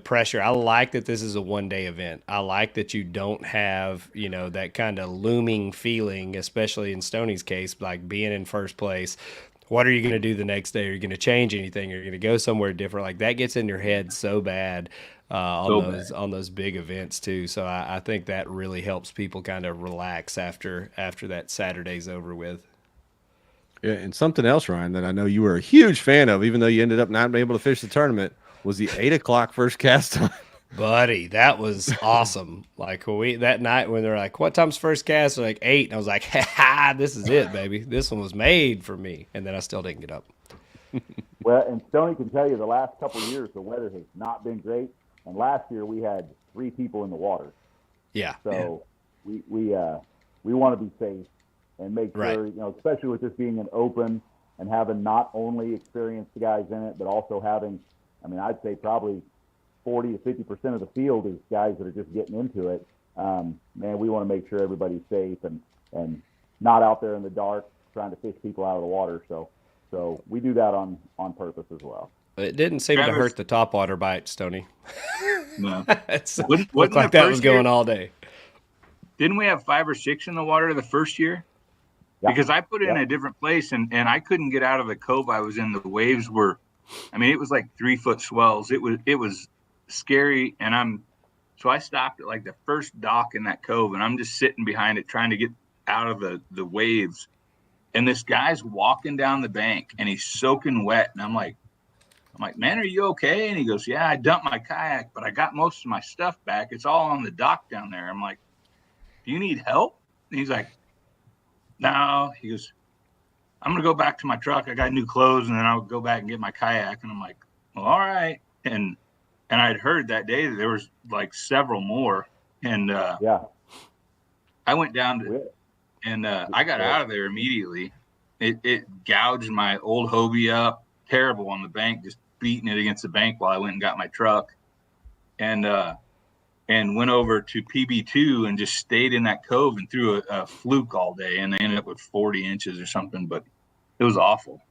pressure. I like that this is a one-day event. I like that you don't have, you know, that kind of looming feeling, especially in Stoney's case, like being in first place. What are you going to do the next day? Are you going to change anything? Are you going to go somewhere different? Like that gets in your head so bad on those big events too. So I think that really helps people kind of relax after that Saturday's over with. Yeah, and something else, Ryan, that I know you were a huge fan of, even though you ended up not being able to fish the tournament, was the 8 o'clock first cast time. Buddy, that was awesome. Like that night when they're like, "What time's first cast?" They're like 8, and I was like, "Ha, this is it, baby. This one was made for me." And then I still didn't get up. Well, and Stony can tell you the last couple of years the weather has not been great, and last year we had 3 people in the water. Yeah. So we want to be safe and make sure, you know, especially with this being an open and having not only experienced guys in it, but also having, I mean, I'd say probably 40 to 50% of the field is guys that are just getting into it. Man, we want to make sure everybody's safe and not out there in the dark trying to fish people out of the water. So we do that on purpose as well. It didn't seem to hurt the topwater bite, Stony. No. It looked like that was going all day. Didn't we have 5 or 6 in the water the first year? Yeah. Because I put it in a different place and I couldn't get out of the cove I was in. The waves were, I mean, it was like 3-foot swells. It was scary, and so I stopped at like the first dock in that cove, and I'm just sitting behind it trying to get out of the waves, and this guy's walking down the bank and he's soaking wet, and I'm like, man, are you okay? And he goes, yeah, I dumped my kayak, but I got most of my stuff back. It's all on the dock down there. I'm like, do you need help? And he's like, no. He goes, I'm gonna go back to my truck. I got new clothes, and then I'll go back and get my kayak. And I'm like, well, all right. And I'd heard that day that there was like several more. And I went down and I got out of there immediately. It gouged my old Hobie up, terrible on the bank, just beating it against the bank while I went and got my truck. And and went over to PB2 and just stayed in that cove and threw a fluke all day, and they ended up with 40 inches or something, but it was awful.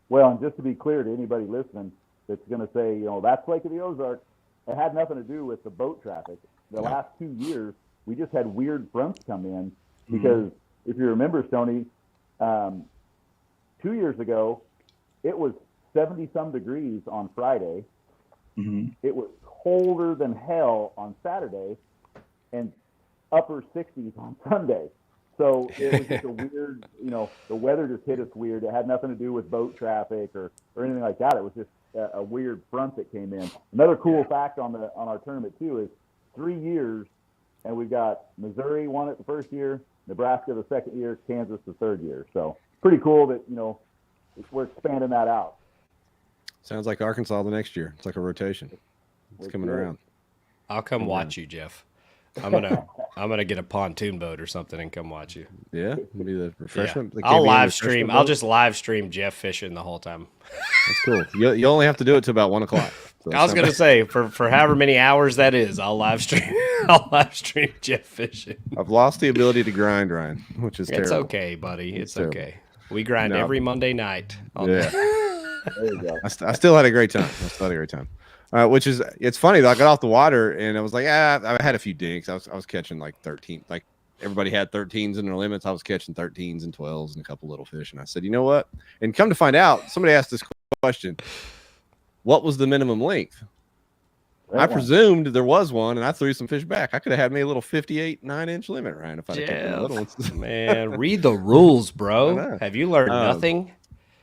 Well, and just to be clear to anybody listening that's going to say, you know, that's Lake of the Ozarks, it had nothing to do with the boat traffic. The last 2 years, we just had weird fronts come in because if you remember, Stony, 2 years ago, it was 70-some degrees on Friday. It was colder than hell on Saturday and upper 60s on Sunday. So it was just a weird, you know, the weather just hit us weird. It had nothing to do with boat traffic or anything like that. It was just a weird front that came in. Another cool fact on our tournament too is 3 years, and we've got Missouri won it the first year, Nebraska the second year, Kansas the third year. So pretty cool that, you know, we're expanding that out. Sounds like Arkansas the next year. It's like a rotation. It's coming around. I'll come watch you, Jeff. I'm gonna get a pontoon boat or something and come watch you. Yeah, it'll be the refreshment. Yeah. I'll live stream. I'll just live stream Jeff fishing the whole time. That's cool. You only have to do it to about 1 o'clock. So I was gonna say for however many hours that is, I'll live stream. I'll live stream Jeff fishing. I've lost the ability to grind, Ryan, which is terrible. It's okay, buddy. It's okay. We grind every Monday night. Yeah. There you go. I still had a great time. Which is, it's funny though. I got off the water and I was like, I had a few dinks. I was catching like 13. Like everybody had 13s in their limits. I was catching 13s and 12s and a couple little fish. And I said, you know what? And come to find out, somebody asked this question: what was the minimum length? I presumed there was one, and I threw some fish back. I could have had me a little 58 9-inch limit, Ryan, if I'd have taken the little ones. Man, read the rules, bro. Have you learned nothing?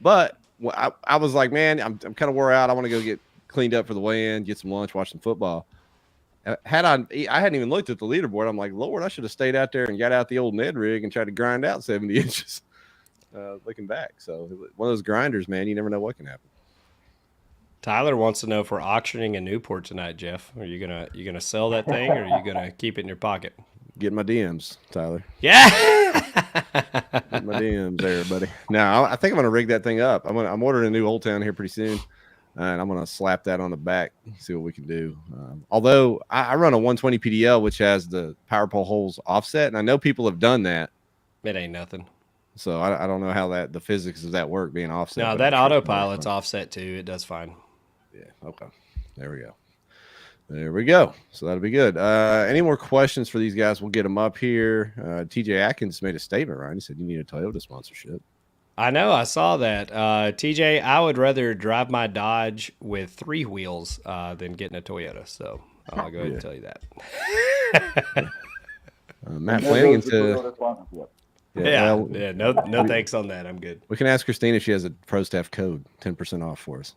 But I was like, man, I'm kind of wore out. I want to go get cleaned up for the weigh-in, get some lunch, watch some football. I hadn't even looked at the leaderboard. I'm like, Lord, I should have stayed out there and got out the old Ned rig and tried to grind out 70 inches. Looking back, so one of those grinders, man, you never know what can happen. Tyler wants to know if we're auctioning a Newport tonight, Jeff. Are you gonna sell that thing, or are you gonna keep it in your pocket? Get my DMs, Tyler. Yeah. Get my DMs there, buddy. Now I think I'm gonna rig that thing up. I'm ordering a new Old Town here pretty soon, and I'm gonna slap that on the back. See what we can do. Although I run a 120 PDL, which has the power pole holes offset, and I know people have done that. It ain't nothing. So I don't know how the physics of that work being offset. No, that autopilot's offset too. It does fine. Yeah. Okay. There we go. So that'll be good. Any more questions for these guys? We'll get them up here. TJ Atkins made a statement, right? He said you need a Toyota sponsorship. I know. I saw that. TJ, I would rather drive my Dodge with 3 wheels than getting a Toyota. So I'll go ahead and tell you that. Matt Flanagan said. No thanks on that. I'm good. We can ask Christina if she has a Pro Staff code, 10% off for us.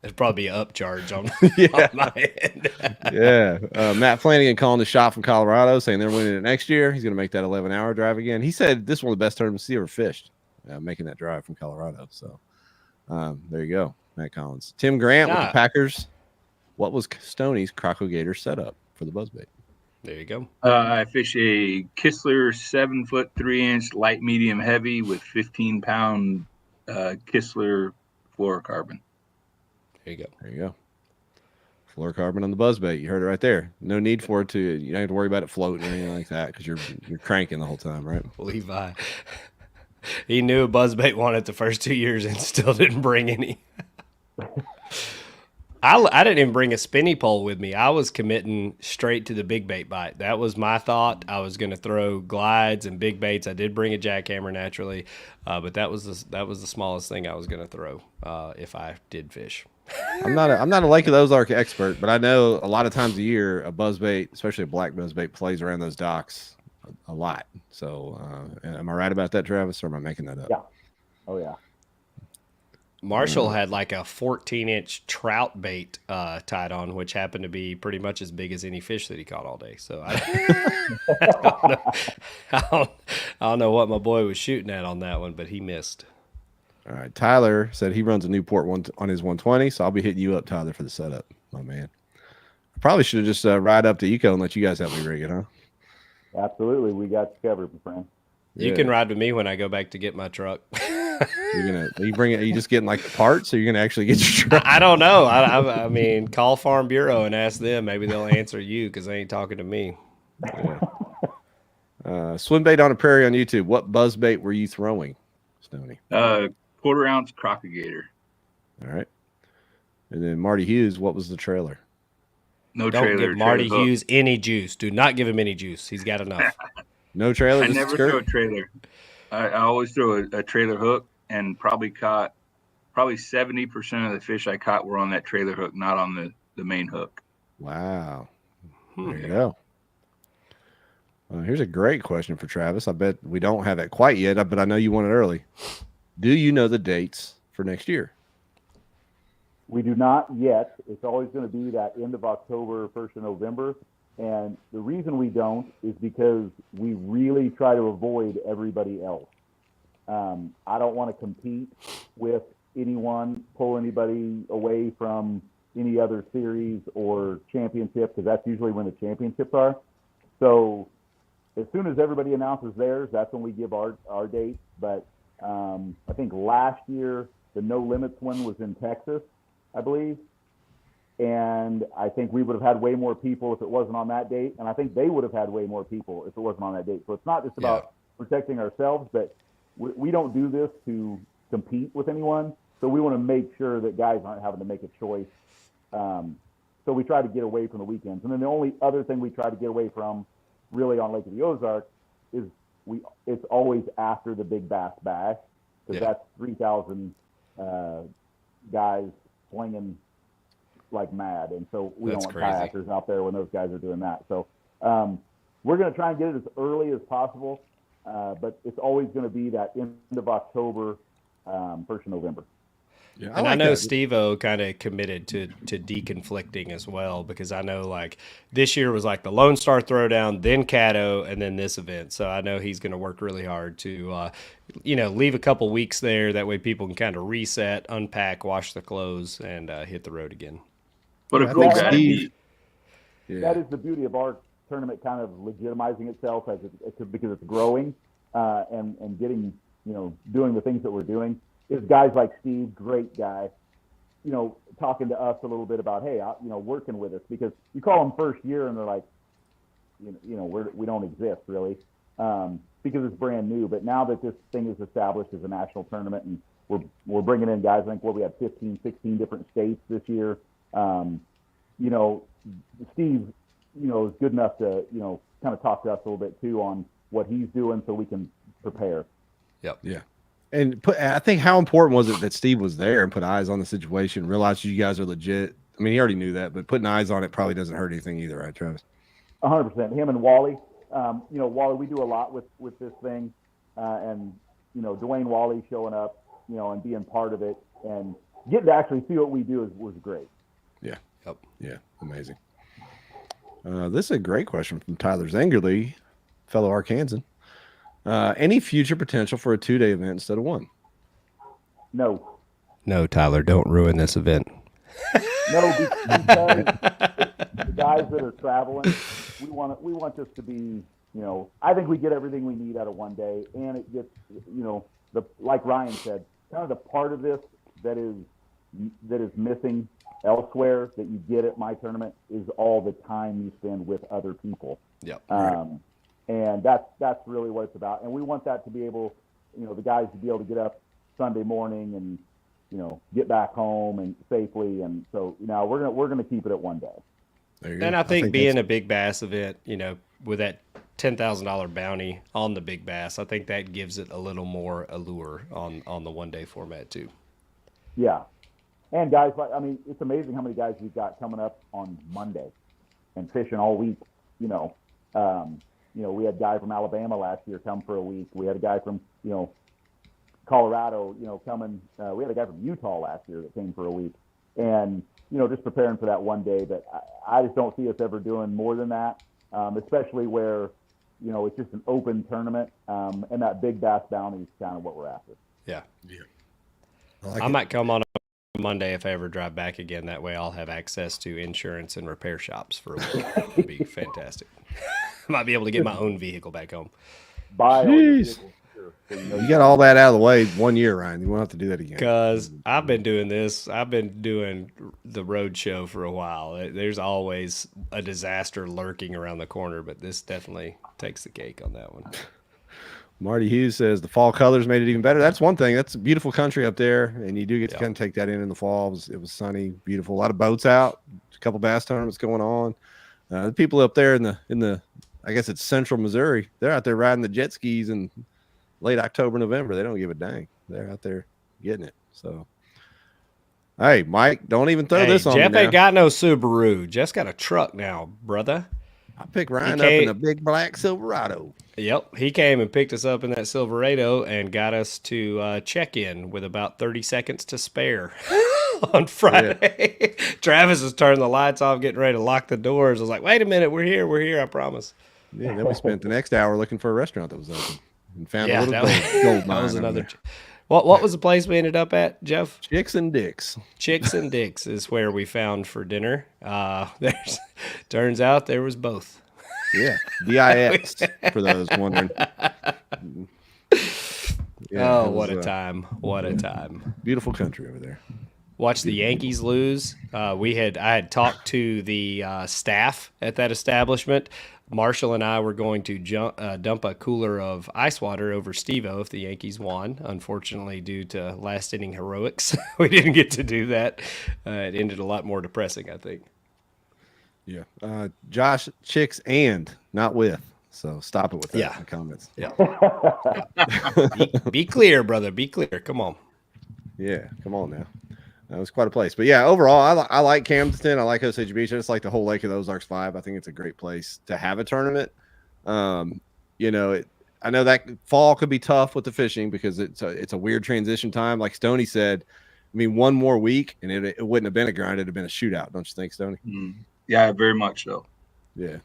It'd probably be an upcharge on my end. Matt Flanagan calling the shot from Colorado, saying they're winning it next year. He's going to make that 11-hour drive again. He said this is one of the best tournaments he ever fished, making that drive from Colorado. So there you go, Matt Collins. Tim Grant with the Packers. What was Stoney's Crocodigator setup for the buzzbait? There you go. I fish a Kistler 7-foot 3-inch light medium heavy with 15-pound Kistler fluorocarbon. There you go. Fluorocarbon on the buzzbait. You heard it right there. No need for it to. You don't have to worry about it floating or anything like that because you're cranking the whole time, right? Levi. He knew a buzzbait won it the first 2 years and still didn't bring any. I didn't even bring a spinny pole with me. I was committing straight to the big bait bite. That was my thought. I was going to throw glides and big baits. I did bring a jackhammer naturally, but that was the smallest thing I was going to throw if I did fish. I'm not a Lake of the Ozarks expert, but I know a lot of times a year a buzzbait, especially a black buzzbait, plays around those docks a lot. So am I right about that, Travis, or am I making that up? Yeah. Oh yeah. Marshall had like a 14-inch trout bait tied on, which happened to be pretty much as big as any fish that he caught all day. So I don't know what my boy was shooting at on that one, but he missed. All right. Tyler said he runs a Newport on his 120, so I'll be hitting you up, Tyler, for the setup, my man. I probably should have just ride up to Eco and let you guys help me rig it, huh? Absolutely. We got you covered, my friend. You can ride with me when I go back to get my truck. You bring it? Are you just getting like the parts, or you're gonna actually get your truck? I don't know. I mean, call Farm Bureau and ask them. Maybe they'll answer you because they ain't talking to me. Yeah. Swim bait on a prairie on YouTube. What buzz bait were you throwing, Stony? Quarter-ounce crocodigator. All right. And then Marty Hughes, what was the trailer? No Don't trailer. give Marty trailer Hughes any juice. Do not give him any juice. He's got enough. No trailer. I Just never skirt? throw a trailer. I always throw a trailer hook, and probably 70% of the fish I caught were on that trailer hook, not on the main hook. Wow. There you go. Here's a great question for Travis. I bet we don't have it quite yet, but I know you want it early. Do you know the dates for next year? We do not yet. It's always going to be that end of October, 1st of November. And the reason we don't is because we really try to avoid everybody else. I don't want to compete with anyone, pull anybody away from any other series or championship, because that's usually when the championships are. So as soon as everybody announces theirs, that's when we give our date. But I think last year, the No Limits one was in Texas, I believe. And I think we would have had way more people if it wasn't on that date. And I think they would have had way more people if it wasn't on that date. So it's not just about protecting ourselves, but we don't do this to compete with anyone. So we want to make sure that guys aren't having to make a choice. So we try to get away from the weekends. And then the only other thing we try to get away from really on Lake of the Ozarks is it's always after the Big Bass Bash, because that's 3,000 guys flinging like mad, and so we don't want kayakers out there when those guys are doing that. So we're going to try and get it as early as possible, but it's always going to be that end of October, 1st of November. Yeah, and I know Steve-O kind of committed to deconflicting as well, because I know like this year was like the Lone Star Throwdown, then Caddo, and then this event. So I know he's going to work really hard to, leave a couple weeks there. That way people can kind of reset, unpack, wash the clothes, and hit the road again. What a cool guy. That is the beauty of our tournament kind of legitimizing itself because it's growing and getting, doing the things that we're doing. Is guys like Steve, great guy, talking to us a little bit about, hey, working with us, because you call them first year and they're like, we don't exist really, because it's brand new. But now that this thing is established as a national tournament, and we're bringing in guys, I think we had 15, 16 different states this year. Steve, is good enough to, kind of talk to us a little bit too on what he's doing so we can prepare. Yep. Yeah. And I think how important was it that Steve was there and put eyes on the situation, realized you guys are legit? I mean, he already knew that, but putting eyes on it probably doesn't hurt anything either, right, Travis? 100%. Him and Wally. Wally, we do a lot with this thing, and Dwayne Wally showing up, and being part of it, and getting to actually see what we do was great. Yeah. Yep. Yeah. Amazing. This is a great question from Tyler Zengerly, fellow Arkansan. Any future potential for a 2-day event instead of one? No, Tyler, don't ruin this event. No, because the guys that are traveling, we want this to be, I think we get everything we need out of one day, and it gets, like Ryan said, kind of the part of this that is missing elsewhere that you get at my tournament is all the time you spend with other people. Yep. And that's really what it's about. And we want that to be able, the guys to be able to get up Sunday morning and, get back home and safely. And so, we're gonna keep it at one day. And I think being a big bass event, with that $10,000 bounty on the big bass, I think that gives it a little more allure on the 1 day format too. Yeah. And guys, it's amazing how many guys we've got coming up on Monday and fishing all week. We had a guy from Alabama last year come for a week. We had a guy from, Colorado, coming. We had a guy from Utah last year that came for a week. And, just preparing for that 1 day. But I just don't see us ever doing more than that, especially where, it's just an open tournament. And that big bass bounty is kind of what we're after. Yeah. I might come on a Monday if I ever drive back again. That way I'll have access to insurance and repair shops for a week. It'd be fantastic. Might be able to get my own vehicle back home. Buy all your vehicles sure. You got all that out of the way 1 year, Ryan. You won't have to do that again. Because I've been doing this. I've been doing the road show for a while. There's always a disaster lurking around the corner, but this definitely takes the cake on that one. Marty Hughes says the fall colors made it even better. That's one thing. That's a beautiful country up there, and you do get to kind of take that in the fall. It was sunny, beautiful. A lot of boats out, a couple bass tournaments going on. The people up there in the I guess it's central Missouri, they're out there riding the jet skis in late October, November. They don't give a dang. They're out there getting it. So, hey, Mike, don't even throw this on Jeff me now. ain't got no Subaru. Jeff's got a truck now, brother. I picked Ryan up in a big black Silverado. Yep, he came and picked us up in that Silverado and got us to check in with about 30 seconds to spare on Friday. Yeah. Travis was turning the lights off, getting ready to lock the doors. I was like, wait a minute, we're here, I promise. Yeah, then we spent the next hour looking for a restaurant that was open and found a little gold mine. That was another. What was the place we ended up at, Jeff? Chicks and Dicks. Chicks and Dicks is where we found for dinner. Turns out there was both. Yeah, DIX for those wondering. Yeah, what a time! What a time! Beautiful country over there. Watched the Yankees lose. I had talked to the staff at that establishment. Marshall and I were going to dump a cooler of ice water over Steve-O if the Yankees won. Unfortunately, due to last inning heroics, we didn't get to do that. It ended a lot more depressing, I think. Yeah. Josh, chicks and not with. So stop it with that in the comments. Yeah. be clear, brother. Be clear. Come on. Yeah. Come on now. That was quite a place. But yeah, overall, I like Camden. I like Osage Beach. I just like the whole Lake of the Ozarks vibe. I think it's a great place to have a tournament. You know, I know that fall could be tough with the fishing because it's a weird transition time. Like Stony said, I mean, one more week and it wouldn't have been a grind. It'd have been a shootout. Don't you think, Stony? Yeah, very much so. Yeah.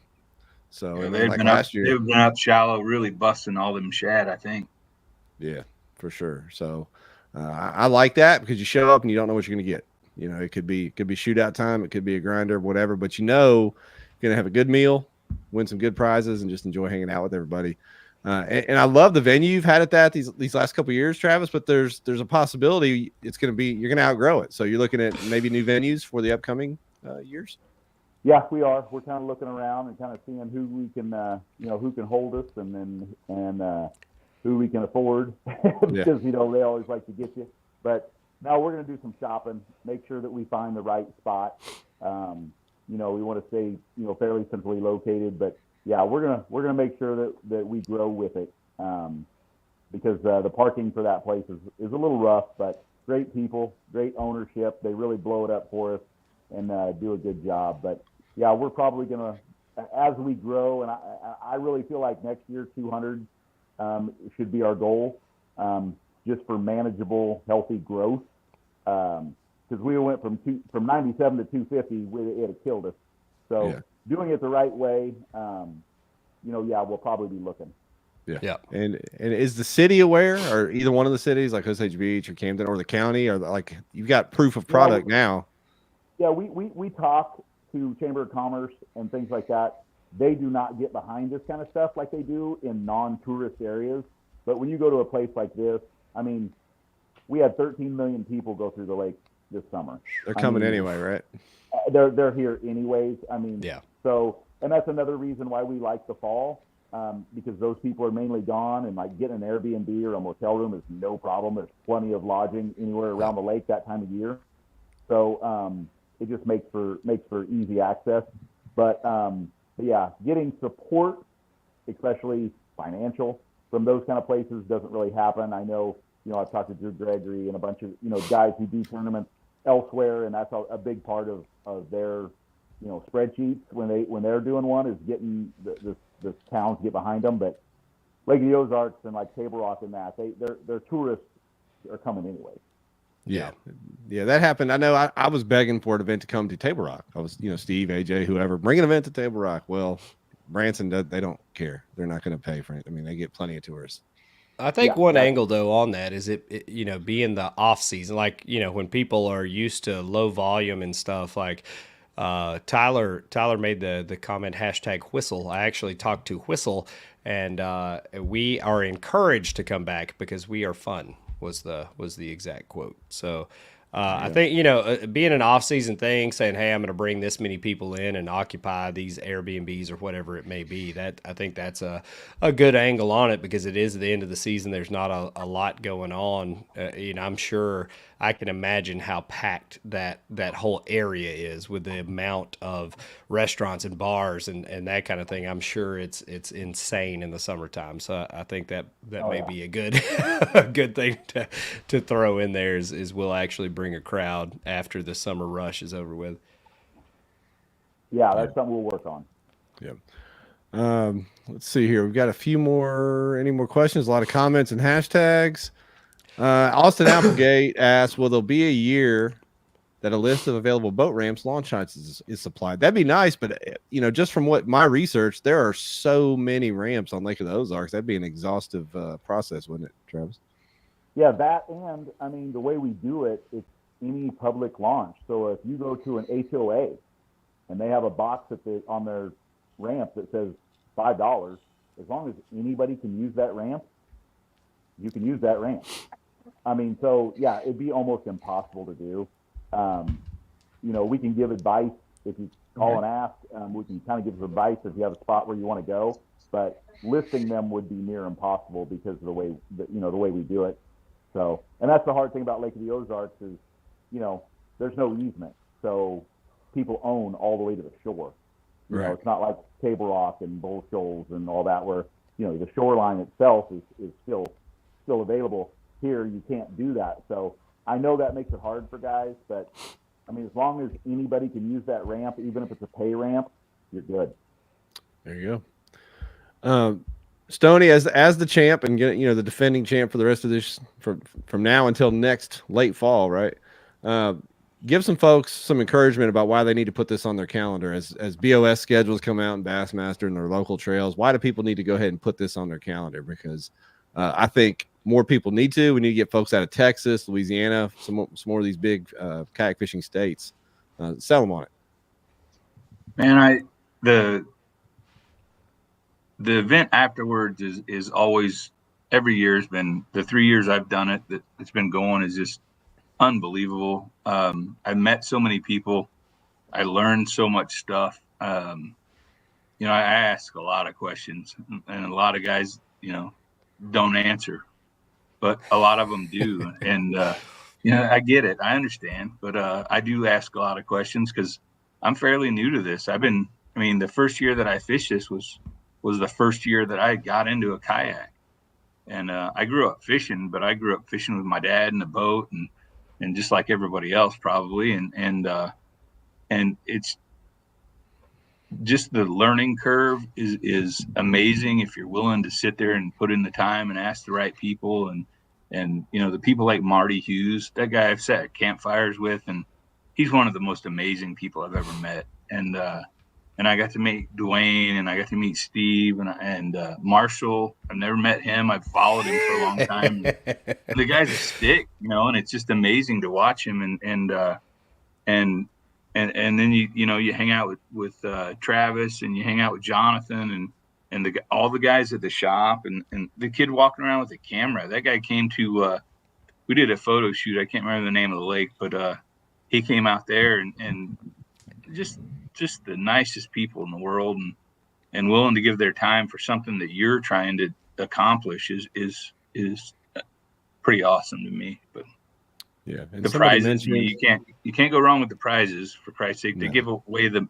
So they've been up shallow, really busting all them shad, I think. Yeah, for sure. So I like that because you show up and you don't know what you're going to get. You know, it could be shootout time. It could be a grinder, whatever. But you know, you're going to have a good meal, win some good prizes, and just enjoy hanging out with everybody. And I love the venue you've had at that these last couple of years, Travis. But there's a possibility you're going to outgrow it. So you're looking at maybe new venues for the upcoming years. Yeah, we are. We're kind of looking around and kind of seeing who we can, who can hold us, and who we can afford, because they always like to get you. But now we're going to do some shopping, make sure that we find the right spot. We want to stay, fairly centrally located. But yeah, we're gonna make sure that we grow with it, because the parking for that place is a little rough. But great people, great ownership. They really blow it up for us and do a good job. But yeah, we're probably gonna, as we grow, and I really feel like next year 200 should be our goal, just for manageable, healthy growth. Because we went from 97 to 250, it had killed us. So doing it the right way, we'll probably be looking. Yeah. And is the city aware, or either one of the cities like Osage Beach or Camden or the county, or like you've got proof of product now? Yeah, we talk to Chamber of Commerce and things like that. They do not get behind this kind of stuff like they do in non-tourist areas. But when you go to a place like this, I mean, we had 13 million people go through the lake this summer. They're coming anyway, right? They're here anyways. I mean, yeah. So, and that's another reason why we like the fall, because those people are mainly gone, and like getting an Airbnb or a motel room is no problem. There's plenty of lodging anywhere around the lake that time of year. So it just makes for easy access. But yeah, getting support, especially financial, from those kind of places doesn't really happen. I know, I've talked to Drew Gregory and a bunch of, guys who do tournaments elsewhere, and that's a big part of their, spreadsheets when they're doing one, is getting the towns get behind them. But Lake of the Ozarks and like Table Rock and that, their tourists are coming anyway. Yeah, that happened. I know I was begging for an event to come to Table Rock. I was, Steve, AJ, whoever, bring an event to Table Rock. Well, Branson, they don't care. They're not going to pay for it. I mean, they get plenty of tourists. I think one angle though on that is it being the off season, like, when people are used to low volume and stuff, like Tyler made the comment #whistle. I actually talked to Whistle, and we are encouraged to come back because we are fun. Was the exact quote. So. I think, being an off-season thing, saying, hey, I'm going to bring this many people in and occupy these Airbnbs or whatever it may be, that I think that's a good angle on it because it is the end of the season. There's not a lot going on. I'm sure I can imagine how packed that whole area is with the amount of restaurants and bars and that kind of thing. I'm sure it's insane in the summertime. So I think that may be a good a good thing to throw in there is we'll actually bring a crowd after the summer rush is over with. Yeah, that's something we'll work on. Yeah. Let's see here. We've got a few more. Any more questions? A lot of comments and hashtags. Austin Applegate asks, will there be a year that a list of available boat ramps, launch sites is supplied? That'd be nice, but just from what my research, there are so many ramps on Lake of the Ozarks. That'd be an exhaustive process, wouldn't it, Travis? Yeah, that, and I mean, the way we do it, it's any public launch. So if you go to an HOA and they have a box on their ramp that says $5, as long as anybody can use that ramp, you can use that ramp. I mean, so yeah, it'd be almost impossible to do. We can give advice if you call and ask. We can kind of give advice if you have a spot where you want to go, but listing them would be near impossible because of the way the way we do it. So, and that's the hard thing about Lake of the Ozarks is, there's no easement, so people own all the way to the shore. It's not like Table Rock and Bull Shoals and all that where the shoreline itself is still available. Here you can't do that. So I know that makes it hard for guys, but I mean, as long as anybody can use that ramp, even if it's a pay ramp, you're good. There you go. Stony, as the champ and the defending champ for the rest of this from now until next late fall, right? Give some folks some encouragement about why they need to put this on their calendar as BOS schedules come out and Bassmaster and their local trails. Why do people need to go ahead and put this on their calendar? Because I think more people need to. We need to get folks out of Texas, Louisiana, some more of these big kayak fishing states. Sell them on it. Man, the event afterwards is always, every year has been, the 3 years I've done it, that it's been going, is just unbelievable. I've met so many people. I learned so much stuff. I ask a lot of questions, and a lot of guys, don't answer, but a lot of them do. And, I get it. I understand, but I do ask a lot of questions because I'm fairly new to this. The first year that I fished this was the first year that I got into a kayak. And I grew up fishing, but I grew up fishing with my dad in the boat and just like everybody else probably. And it's just, the learning curve is amazing if you're willing to sit there and put in the time and ask the right people. And the people like Marty Hughes, that guy I've sat at campfires with, and he's one of the most amazing people I've ever met. And I got to meet Dwayne, and I got to meet Steve and Marshall. I've never met him. I've followed him for a long time. The guy's a stick, and it's just amazing to watch him. And then you hang out with Travis, and you hang out with Jonathan and all the guys at the shop, and the kid walking around with a camera. That guy came to we did a photo shoot. I can't remember the name of the lake, but he came out there and just the nicest people in the world, and willing to give their time for something that you're trying to accomplish is pretty awesome to me. But yeah, and the prizes, you can't go wrong with the prizes. For Christ's sake, they give away the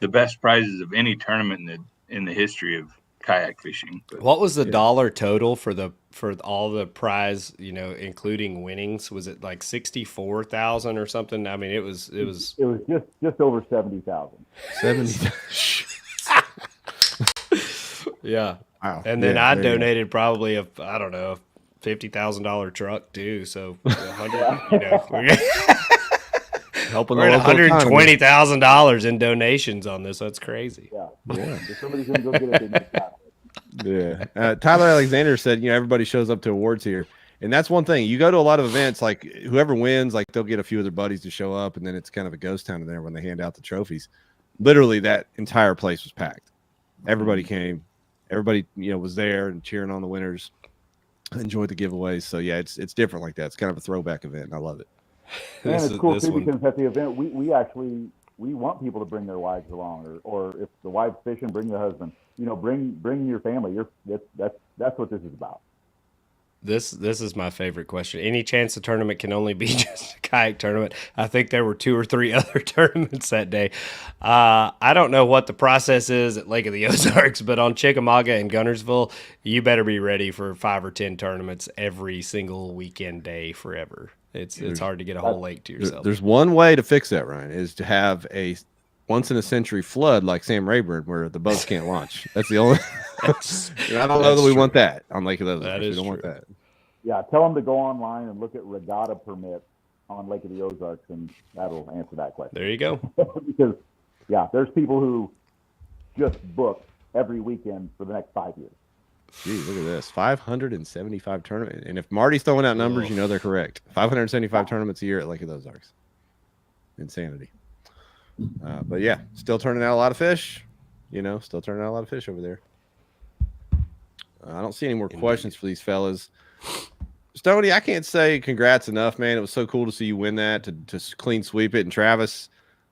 best prizes of any tournament in the history of kayak fishing. But what was the dollar total for all the prize, including winnings? Was it like 64,000 or something? I mean, it was just over 70,000. 70. Yeah. Wow. And then I donated probably $50,000 truck too. So 100, helping we're at $120,000 in donations on this. That's crazy. Yeah. If somebody's gonna go get it, they need to. Yeah. Tyler Alexander said, everybody shows up to awards here. And that's one thing. You go to a lot of events, like whoever wins, like they'll get a few of their buddies to show up, and then it's kind of a ghost town in there when they hand out the trophies. Literally, that entire place was packed. Everybody came. Everybody, was there and cheering on the winners. Enjoyed the giveaways. So yeah, it's different like that. It's kind of a throwback event, and I love it. And it's cool too because at the event we actually want people to bring their wives along, or if the wife's fishing, bring the husband. Bring your family. That's what this is about. This is my favorite question. Any chance the tournament can only be just a kayak tournament? I think there were 2 or 3 other tournaments that day. I don't know what the process is at Lake of the Ozarks, but on Chickamauga and Gunnersville, you better be ready for 5 or 10 tournaments every single weekend day forever. It's hard to get a whole lake to yourself. There's one way to fix that, Ryan, is to have a once-in-a-century flood like Sam Rayburn where the boats can't launch. That's the only – I don't know that we want that on Lake of the Ozarks. We don't want that. Yeah, tell them to go online and look at regatta permits on Lake of the Ozarks, and that'll answer that question. There you go. Because, yeah, there's people who just book every weekend for the next 5 years. Gee, look at this. 575 tournaments. And if Marty's throwing out numbers, they're correct. 575 tournaments a year at Lake of the Ozarks. Insanity. But, yeah, still turning out a lot of fish. Still turning out a lot of fish over there. I don't see any more questions for these fellas. Stony, I can't say congrats enough, man. It was so cool to see you win that, to clean sweep it. And Travis,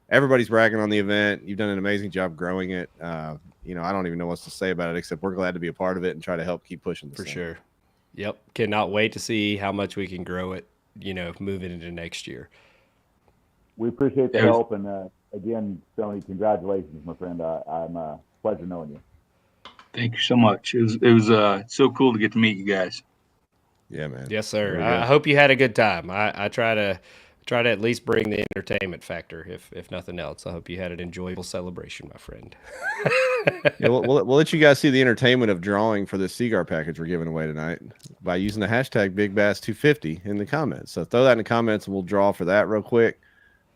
everybody's bragging on the event. You've done an amazing job growing it. I don't even know what to say about it, except we're glad to be a part of it and try to help keep pushing this. For sure. Yep. Cannot wait to see how much we can grow it, moving into next year. We appreciate the help. And again, Stony, congratulations, my friend. I'm a pleasure knowing you. Thank you so much. It was so cool to get to meet you guys. Yeah, man. Yes, sir. I hope you had a good time. I try to at least bring the entertainment factor, if nothing else. I hope you had an enjoyable celebration, my friend. Yeah, we'll let you guys see the entertainment of drawing for this Seaguar package we're giving away tonight by using the hashtag BigBass250 in the comments. So throw that in the comments, and we'll draw for that real quick.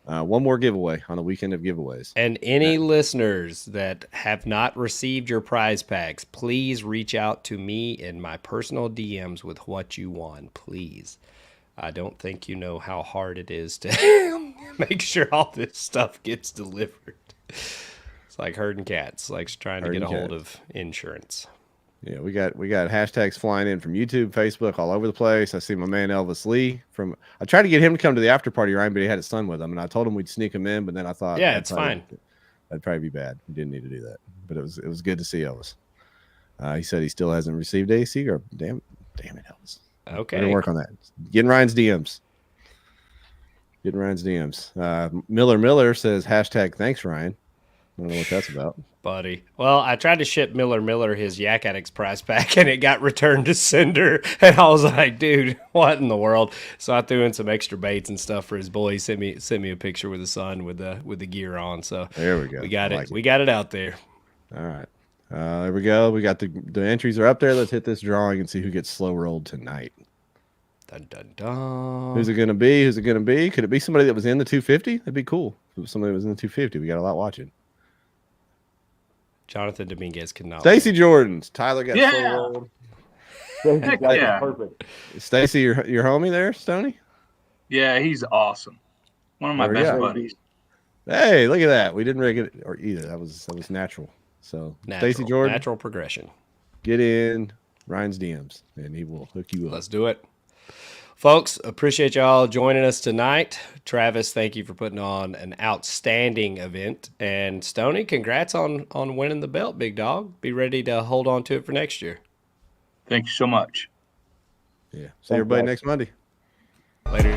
One more giveaway on the weekend of giveaways. And any listeners that have not received your prize packs, please reach out to me in my personal DMs with what you won, please. I don't think you know how hard it is to make sure all this stuff gets delivered. It's like herding cats, like trying to get a hold of insurance. Yeah, we got hashtags flying in from YouTube, Facebook, all over the place. I see my man Elvis Lee I tried to get him to come to the after party, Ryan, but he had his son with him, and I told him we'd sneak him in, but then I thought, yeah, it's fine. That'd probably be bad. We didn't need to do that, but it was good to see Elvis. He said he still hasn't received a Seaguar. Damn it, Elvis. Okay, we're gonna work on that. Getting Ryan's DMs. Miller says hashtag thanks, Ryan. I don't know what that's about. Buddy. Well, I tried to ship Miller his Yak Addicts prize pack, and it got returned to sender. And I was like, dude, what in the world? So I threw in some extra baits and stuff for his boy. He sent me a picture with his son with the gear on. So there we go. We got it. We got it out there. All right. There we go. We got the entries are up there. Let's hit this drawing and see who gets slow rolled tonight. Dun, dun, dun. Who's it going to be? Could it be somebody that was in the 250? That'd be cool. If it was somebody that was in the 250. We got a lot watching. Jonathan Dominguez cannot. Stacy Jordans. Tyler got slow rolled. Yeah. Perfect. Stacy, your homie there, Stoney? Yeah, he's awesome. One of my best buddies. Hey, look at that. We didn't rig it or either. That was natural. So Stacy Jordan. Natural progression. Get in Ryan's DMs and he will hook you up. Let's do it. Folks, appreciate y'all joining us tonight. Travis, thank you for putting on an outstanding event. And Stoney, congrats on winning the belt, big dog. Be ready to hold on to it for next year. Thank you so much. Yeah. See everybody next Monday. Later.